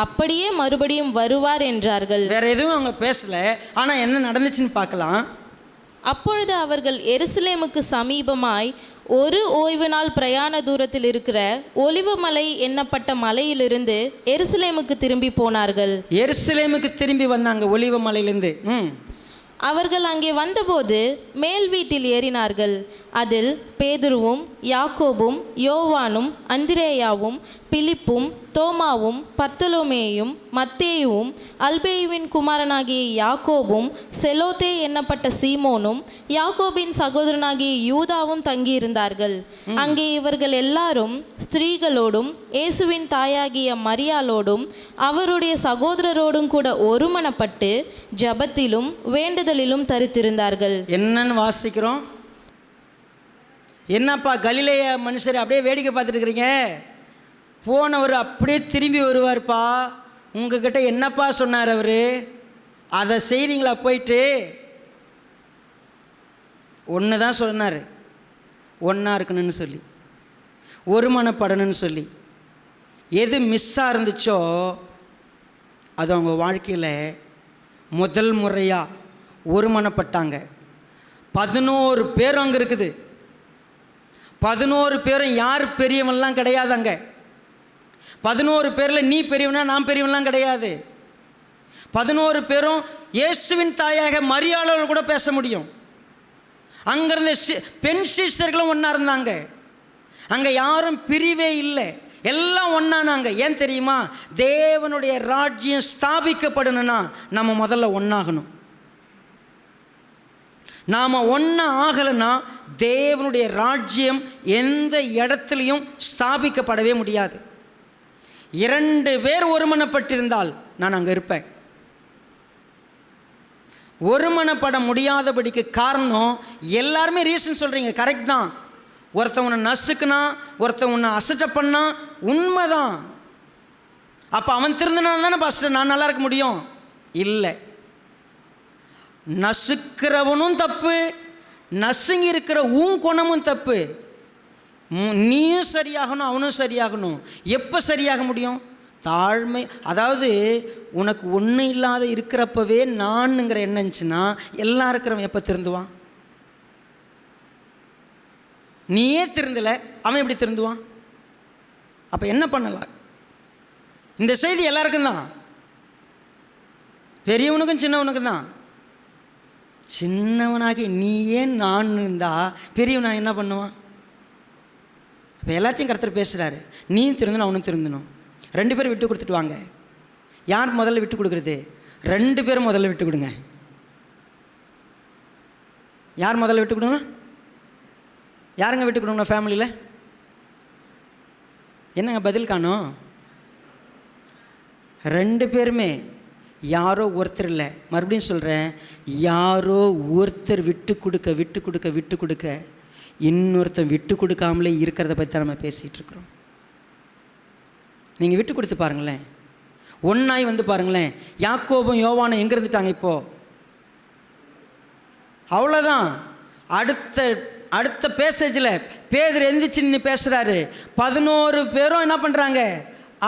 அப்படியே மறுபடியும் வருவார் என்றார்கள். வேற எதுவும் அவங்க பேசல, ஆனால் என்ன நடந்துச்சுன்னு பார்க்கலாம். அப்பொழுது அவர்கள் எருசலேமுக்கு சமீபமாய் ஒரு ஓய்வு நாள் பிரயாண தூரத்தில் இருக்கிற ஒலிவ மலை என்னப்பட்ட மலையிலிருந்து எருசலேமுக்கு திரும்பி போனார்கள். எருசலேமுக்கு திரும்பி வந்தாங்க ஒலிவ மலையிலிருந்து. அவர்கள் அங்கே வந்தபோது மேல் வீட்டில் ஏறினார்கள். அதில் பேதுருவும் யாக்கோபும் யோவானும் அந்திரேயாவும் பிலிப்பும் தோமாவும் பர்த்தலோமேயும் மத்தேயுவும் அல்பேயுவின் குமாரனாகிய யாக்கோபும் செலோத்தே என்னப்பட்ட சீமோனும் யாக்கோபின் சகோதரனாகிய யூதாவும் தங்கியிருந்தார்கள். அங்கே இவர்கள் எல்லாரும் ஸ்திரீகளோடும் இயேசுவின் தாயாகிய மரியாளோடும் அவருடைய சகோதரரோடும் கூட ஒருமனப்பட்டு ஜெபத்திலும் வேண்டுதலிலும் தரித்திருந்தார்கள். என்னன்னு வாசிக்கிறோம்? என்னப்பா கலிலேய மனுஷர் அப்படியே வேடிக்கை பார்த்துட்டு இருக்கிறீங்க? போனவர் அப்படியே திரும்பி வருவார்ப்பா. உங்ககிட்ட என்னப்பா சொன்னார் அவர்? அதை செய்கிறீங்களா? போயிட்டு ஒன்று தான் சொன்னார், ஒன்றா இருக்கணும்னு சொல்லி, ஒருமனப்படணும்னு சொல்லி. எது மிஸ்ஸாக இருந்துச்சோ அது அவங்க வாழ்க்கையில் முதல் முறையாக ஒருமனப்பட்டாங்க. 11 பேரும் அங்கே இருக்குது. 11 பேரும் யார் பெரியவன்லாம் கிடையாது. அங்கே 11 பேரில் நீ பெரியவனா நான் பெரியவன்லாம் கிடையாது. 11 பேரும் இயேசுவின் தாயாக மரியாளோடு கூட பேச முடியும். அங்கிருந்த பெண் சீஷர்களும் ஒன்றா இருந்தாங்க. அங்கே யாரும் பிரிவே இல்லை, எல்லாம் ஒன்றானாங்க. ஏன் தெரியுமா? தேவனுடைய ராஜ்யம் ஸ்தாபிக்கப்படணும்னா நம்ம முதல்ல ஒன்றாகணும். நாம் ஒன்றா ஆகலைன்னா தேவனுடைய ராஜ்யம் எந்த இடத்துலையும் ஸ்தாபிக்கப்படவே முடியாது. 2 பேர் ஒருமனப்பட்டிருந்தால் நான் அங்கே இருப்பேன். ஒருமனப்பட முடியாதபடிக்கு காரணம் எல்லாருமே ரீசன் சொல்கிறீங்க, கரெக்ட் தான். ஒருத்தன் உன்னை நசுக்குனா, ஒருத்தன் உன்னை அசட்டை பண்ணா, உண்மைதான். அப்போ அவன் திருந்தினா தானே பாஸ்டர் நான் நல்லா இருக்க முடியும்? இல்லை, நசுக்கிறவனும் தப்பு, நசுங்கி இருக்கிற உன் குணமும் தப்பு. நீயும் சரியாகணும், அவனும் சரியாகணும். எப்போ சரியாக முடியும்? தாழ்மை. அதாவது உனக்கு ஒன்றும் இல்லாத இருக்கிறப்பவே நான்ங்கிற எண்ணம் இருந்துச்சுன்னா எல்லாம் இருக்கிறவன் எப்போ திருந்துவான்? நீயே திருந்தலை, அவன் எப்படி திருந்துவான்? அப்போ என்ன பண்ணலாம்? இந்த செய்தி எல்லாருக்கும் தான், பெரியவனுக்கும் சின்னவனுக்கும் தான். சின்னவனாகி நீயே நான் இருந்தா பெரியவனாக என்ன பண்ணுவான்? இப்போ எல்லாத்தையும் கர்த்தர் பேசுகிறாரு, நீ திருந்தணும் அவனும் திருந்தணும். 2 பேரும் விட்டு கொடுத்துட்டு வாங்க. யார் முதல்ல விட்டு கொடுக்குறது? 2 பேரும் முதல்ல விட்டு கொடுங்க. யார் முதல்ல விட்டு கொடுங்க? யாருங்க விட்டு கொடுங்க ஃபேமிலியில்? என்னங்க பதில் காணோம்? 2 பேருமே. யாரோ ஒருத்தர் இல்லை, மறுபடியும் சொல்கிறேன், யாரோ ஒருத்தர் விட்டு கொடுக்க விட்டு கொடுக்க விட்டு கொடுக்க இன்னொருத்தன் விட்டு கொடுக்காமலே இருக்கிறத பற்றி தான் நம்ம பேசிகிட்டு இருக்கிறோம். நீங்கள் விட்டு கொடுத்து பாருங்களேன், ஒன்றாய் வந்து பாருங்களேன். யாக்கோபும் யோவானும் எங்கே இருந்துட்டாங்க இப்போது? அவ்வளோதான். அடுத்த பேசேஜில் பேதுரு எந்திரிச்சு நின்று பேசுகிறாரு. 11 பேரும் என்ன பண்ணுறாங்க?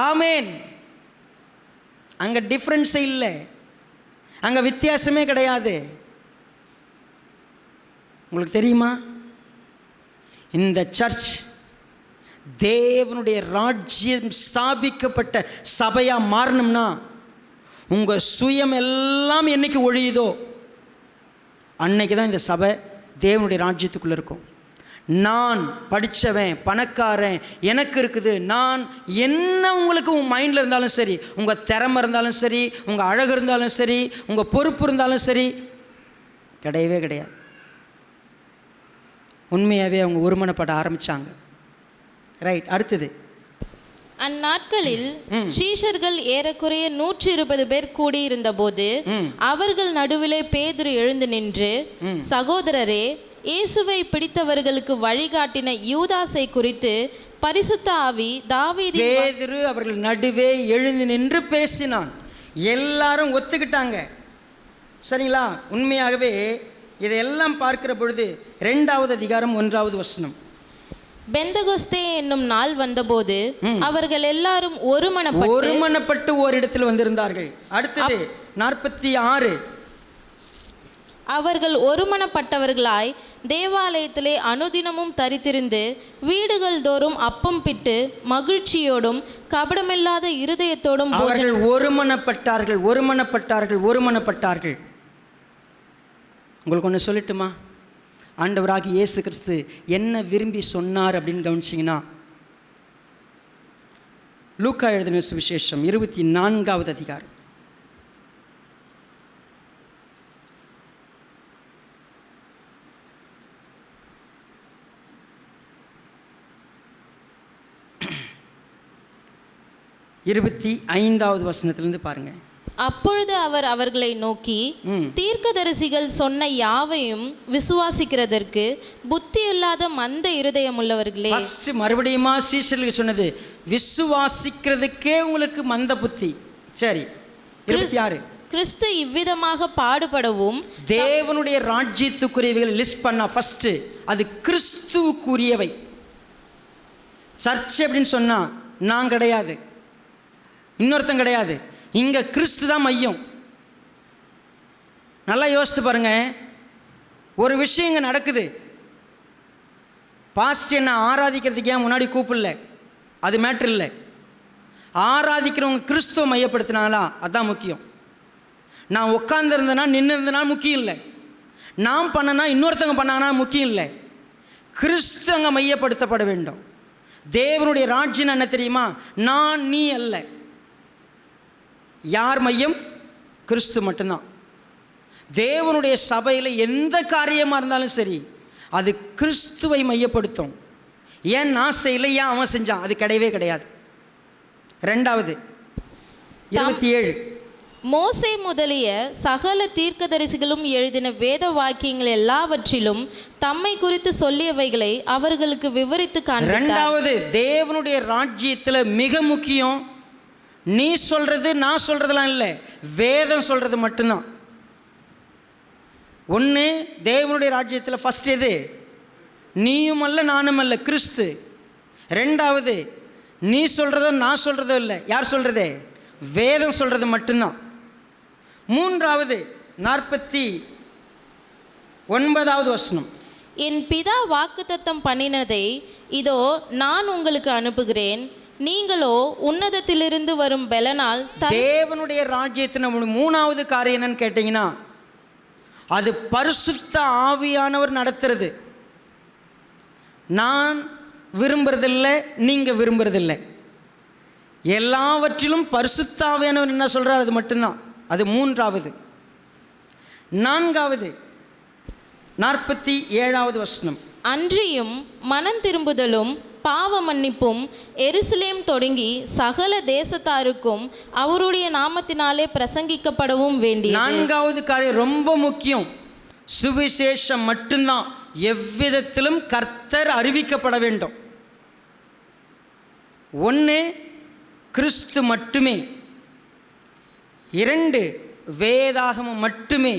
ஆமேன். அங்கே டிஃப்ரென்ஸே இல்லை, அங்கே வித்தியாசமே கிடையாது. உங்களுக்கு தெரியுமா, இந்த சர்ச் தேவனுடைய ராஜ்யம் ஸ்தாபிக்கப்பட்ட சபையாக மாறணும்னா உங்கள் சுயம் எல்லாம் என்னைக்கு ஒழியுதோ அன்னைக்கு தான் இந்த சபை தேவனுடைய ராஜ்யத்துக்குள்ளே இருக்கும். நான் படித்தவன், பணக்காரன், எனக்கு இருக்குது, நான் என்ன உங்களுக்கு உங்கள் மைண்டில் இருந்தாலும் சரி, உங்கள் திறமை இருந்தாலும் சரி, உங்கள் அழகு இருந்தாலும் சரி, உங்கள் பொறுப்பு இருந்தாலும் சரி, கிடையவே கிடையாது. உண்மையாகவே அவங்க ஒருமனப்பட ஆரம்பித்தாங்க. ரைட், அடுத்தது. அந்நாட்களில் சீஷர்கள் ஏறக்குறைய 120 பேர் கூடியிருந்த போது அவர்கள் நடுவிலே பேதுரு எழுந்து நின்று, சகோதரரே, இயேசுவை பிடித்தவர்களுக்கு வழிகாட்டின யூதாசை குறித்து பரிசுத்த ஆவி தாவீதின். பேதுரு அவர்கள் நடுவே எழுந்து நின்று பேசினான். எல்லாரும் ஒத்துக்கிட்டாங்க. சரிங்களா? உண்மையாகவே இதையெல்லாம் பார்க்கிற பொழுது 2வது அதிகாரம் 1வது வசனம். பெந்தகொஸ்தே என்னும் நாள் வந்தபோது அவர்கள் எல்லாரும் ஒருமனப்பட்டு ஓரிடத்தில் வந்திருந்தார்கள். அடுத்தது 46. அவர்கள் ஒருமனப்பட்டவர்களாய் தேவாலயத்திலே அனுதினமும் தரித்திருந்து வீடுகள் தோறும் அப்பம் பிட்டு மகிழ்ச்சியோடும் கபடமில்லாத இருதயத்தோடும் அவர்கள் ஒருமனப்பட்டார்கள். ஒருமனப்பட்டார்கள். உங்களுக்கு ஒன்று சொல்லட்டுமா? ஆண்டவராகிய இயேசு கிறிஸ்து என்ன விரும்பி சொன்னார் அப்படின்னு கவனிச்சிங்கன்னா, லூக்கா எழுதின சுவிசேஷம் 24வது அதிகாரம். இருபத்தி 5வது வசனத்திலிருந்து பாருங்க. அப்பொழுது அவர் அவர்களை நோக்கி, தீர்க்கதரிசிகள் சொன்ன யாவையும் விசுவாசிக்கிறதற்கு புத்தி இல்லாத மந்த இருதயம் உள்ளவர்களே. ஃபர்ஸ்ட் மறுபடியும் சீஷர்களுக்கு சொன்னது, விசுவாசிக்கிறதுக்கே உங்களுக்கு மந்த புத்தி. சரி, 26. கிறிஸ்து இவ்விதமாக பாடுபடவும், தேவனுடைய ராஜ்யத்துக்குரியவைகள் லிஸ்ட் பண்ணா ஃபர்ஸ்ட் அது கிறிஸ்துவுக்குரியவை. சர்ச் அப்படின்னு சொன்னா நான் கிடையாது, இன்னொருத்தன் கிடையாது, இங்கே கிறிஸ்து தான் மையம். நல்லா யோசித்து பாருங்க. ஒரு விஷயம் இங்கே நடக்குது, பாஸ்ட் என்ன ஆராதிக்கிறதுக்கு ஏன் முன்னாடி கூப்பிடல, அது மேட்ரு இல்லை. ஆராதிக்கிறவங்க கிறிஸ்துவ மையப்படுத்தினாலா அதுதான் முக்கியம். நான் உட்காந்துருந்தேனா நின்று இருந்தனா முக்கியம் இல்லை, நான் பண்ணனா இன்னொருத்தவங்க பண்ணாங்கன்னா முக்கியம் இல்லை. கிறிஸ்து அங்கே மையப்படுத்தப்பட வேண்டும். தேவனுடைய ராஜ்யம் என்ன தெரியுமா? நான் நீ அல்ல. யார் மையம்? கிறிஸ்து மட்டும்தான். தேவனுடைய சபையில் எந்த காரியமாக இருந்தாலும் சரி அது கிறிஸ்துவை மையப்படுத்தும். ஏன் நான் செய்யலை, ஏன் அவன் செஞ்சான், அது கிடையவே கிடையாது. 2வது 27. மோசே முதலிய சகல தீர்க்கதரிசிகளும் எழுதின வேத வாக்கியங்கள் எல்லாவற்றிலும் தம்மை குறித்து சொல்லியவைகளை அவர்களுக்கு விவரித்து காண்பித்தார். 2வது, தேவனுடைய ராஜ்யத்தில் மிக முக்கியம் நீ சொல்றது நான் சொல்றதெல்லாம் இல்லை, வேதம் சொல்றது மட்டும்தான். ஒன்று, தேவனுடைய ராஜ்யத்தில் ஃபர்ஸ்ட் எது? நீயும் அல்ல நானும் அல்ல, கிறிஸ்து. 2வது, நீ சொல்றதோ நான் சொல்றதோ இல்லை, யார் சொல்றது? வேதம் சொல்றது மட்டும்தான். 3வது 49வது வசனம். என் பிதா வாக்குத்தத்தம் பண்ணினதை இதோ நான் உங்களுக்கு அனுப்புகிறேன், நீங்களோ உன்னதத்திலிருந்து வரும் பலனால். தேவனுடைய ராஜ்யத்தின் 3வது காரியம் என்னன்னு கேட்டீங்கன்னா, அது பரிசுத்த ஆவியானவர் நடத்துறது. நான் விரும்புறதில்லை, நீங்க விரும்புறதில்லை, எல்லாவற்றிலும் பரிசுத்த ஆவியானவர் என்ன சொல்றார் அது மட்டும்தான். அது 3வது. 4வது 47வது வசனம். அன்றியும் மனம் திரும்புதலும் பாவ மன்னிப்பும் எருசலேம் தொடங்கி சகல தேசத்தாருக்கும் அவருடைய நாமத்தினாலே பிரசங்கிக்கப்படவும் வேண்டியது. 4வது காரியம் ரொம்ப முக்கியம். சுவிசேஷம் மட்டும்தான். எவ்விதத்திலும் கர்த்தர் அறிவிக்கப்பட வேண்டும். 1, கிறிஸ்து மட்டுமே. 2, வேதாகமம் மட்டுமே.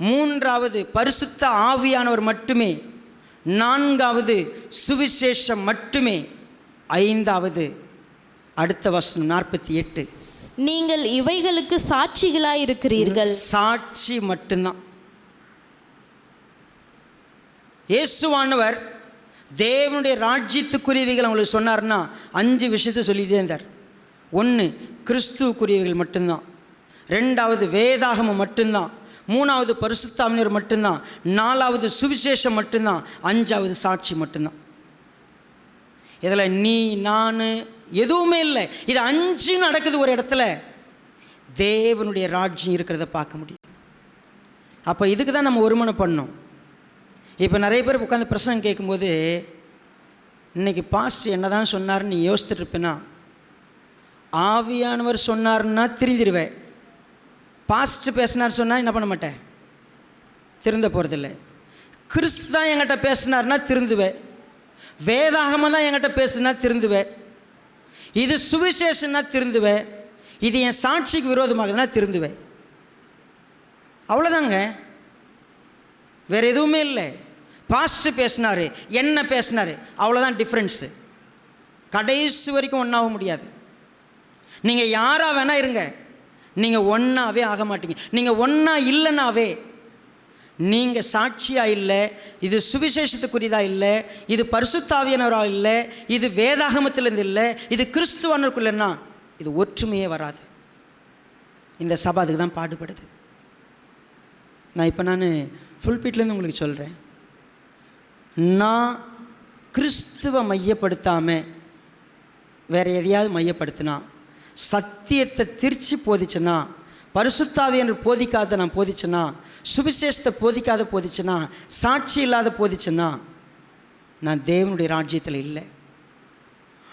3வது பரிசுத்த ஆவியானவர் மட்டுமே. 4வது சுவிசேஷம் மட்டுமே. 5வது அடுத்த வசனம் 48. நீங்கள் இவைகளுக்கு சாட்சிகளாய் இருக்கிறீர்கள். சாட்சி மட்டும்தான். இயேசுவானவர் தேவனுடைய ராஜ்யத்துக்குரியவைகள் அவங்களுக்கு சொன்னார்னா 5 விஷயத்தை சொல்லிட்டே இருந்தார். 1, கிறிஸ்துவுக்குரியவைகள் மட்டும்தான். 2வது வேதாகமம் மட்டும்தான். 3வது பரிசுத்த ஆவியானவர் மட்டும்தான். 4வது சுவிசேஷம் மட்டும்தான். 5வது சாட்சி மட்டும்தான். இதில் நீ நான் எதுவுமே இல்லை. இது 5 நடக்குது ஒரு இடத்துல, தேவனுடைய ராஜ்யம் இருக்கிறத பார்க்க முடியும். அப்போ இதுக்கு தான் நம்ம ஒருமனை பண்ணோம். இப்போ நிறைய பேர் உட்காந்து பிரசங்கம் கேட்கும்போது, இன்றைக்கி பாஸ்ட் என்ன தான் சொன்னார்னு நீ யோசித்துட்டு இருப்பேன்னா, ஆவியானவர் சொன்னார்னா திருந்திடுவேன். பாஸ்ட் பேசினார் சொன்னால் என்ன பண்ண மாட்டேன், திருந்த போகிறதில்லை. கிறிஸ்து தான் என்கிட்ட பேசினார்னா திருந்துவேன். வேதாகமம் தான் என்கிட்ட பேசுனா திருந்துவேன். இது சுவிசேஷன்னா திருந்துவேன். இது என் சாட்சிக்கு விரோதமாகுதுன்னா திருந்துவேன். அவ்வளோதாங்க, வேறு எதுவுமே இல்லை. பாஸ்ட் பேசினார், என்ன பேசினார், அவ்வளோதான் டிஃப்ரென்ஸு. கடைசி வரைக்கும் ஒன்றாக முடியாது. நீங்கள் யாராக வேணால் இருங்க, நீங்கள் ஒன்றாவே ஆக மாட்டீங்க. நீங்கள் ஒன்றா இல்லைனாவே நீங்கள் சாட்சியாக இல்லை, இது சுவிசேஷத்துக்குரியதாக இல்லை, இது பரிசுத்தாவியானவராக இல்லை, இது வேதாகமத்திலேருந்து இல்லை, இது கிறிஸ்துவானருக்குள்ளன்னா இது ஒற்றுமையே வராது. இந்த சபை அதுக்கு தான் பாடுபடுது. நான் ஃபுல்பீட்லேருந்து உங்களுக்கு சொல்கிறேன். நான் கிறிஸ்துவை மையப்படுத்தாமல் வேறு எதையாவது மையப்படுத்தினா, சத்தியத்தை திரிச்சு போதிச்சேன்னா, பரிசுத்தாவியானவர் போதிக்காத நான் போதிச்சேன்னா, சுவிசேஷத்தை போதிச்சுன்னா, சாட்சி இல்லாத போதிச்சேன்னா, நான் தேவனுடைய ராஜ்யத்தில் இல்லை.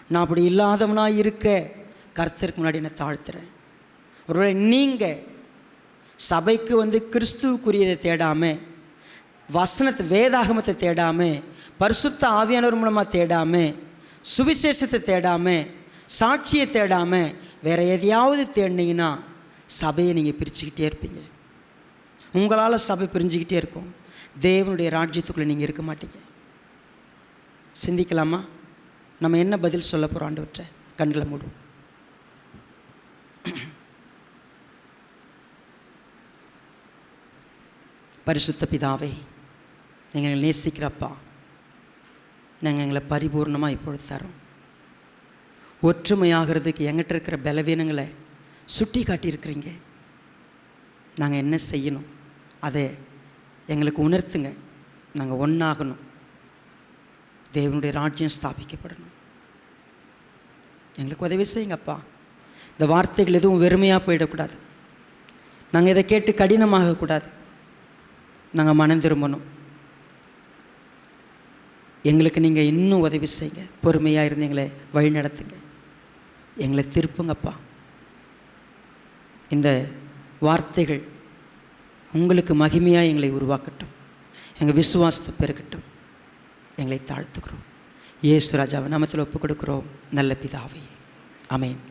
நான் அப்படி இல்லாதவனாக இருக்க கர்த்தருக்கு முன்னாடி என்னை தாழ்த்துறேன். ஒருவேளை நீங்கள் சபைக்கு வந்து கிறிஸ்துவுக்குரியதை தேடாமல், வசனத்தை வேதாகமத்தை தேடாமல், பரிசுத்த ஆவியானவர் மூலமாக தேடாமல், சுவிசேஷத்தை தேடாமல், சாட்சியை தேடாமல் வேறு எதையாவது தேடினீங்கன்னா சபையை நீங்கள் பிரிச்சுக்கிட்டே இருப்பீங்க. உங்களால் சபை பிரிஞ்சுக்கிட்டே இருக்கும். தேவனுடைய ராஜ்யத்துக்குள்ளே நீங்கள் இருக்க மாட்டீங்க. சிந்திக்கலாமா? நம்ம என்ன பதில் சொல்ல போகிறோம் ஆண்டவர்கிட்ட? கண்களை மூடும். பரிசுத்த பிதாவே, எங்களை நேசிக்கிறப்பா, நாங்கள் எங்களை பரிபூர்ணமாக இப்பொழுது தரோம். ஒற்றுமையாகிறதுக்கு எங்கிட்ட இருக்கிற பலவீனங்களை சுட்டி காட்டியிருக்கிறீங்க. நாங்கள் என்ன செய்யணும் அதை எங்களுக்கு உணர்த்துங்க. நாங்கள் ஒன்றாகணும். தேவனுடைய ராஜ்யம் ஸ்தாபிக்கப்படணும். எங்களுக்கு உதவி செய்யுங்கப்பா. இந்த வார்த்தைகள் எதுவும் வெறுமையாக போயிடக்கூடாது. நாங்கள் இதை கேட்டு கடினமாகக்கூடாது. நாங்கள் மனம் திரும்பணும். எங்களுக்கு நீங்கள் இன்னும் உதவி செய்யுங்க. பொறுமையாக இருந்து எங்களை வழி நடத்துங்க. எங்களை திருப்புங்கப்பா. இந்த வார்த்தைகள் உங்களுக்கு மகிமையாக எங்களை உருவாக்கட்டும். எங்கள் விசுவாசத்தை பெருக்கட்டும். எங்களை தாழ்த்துக்கிறோம். இயேசு ராஜாவை நாமத்தில் ஒப்புக் கொடுக்கிறோம். நல்ல பிதாவே, ஆமென்.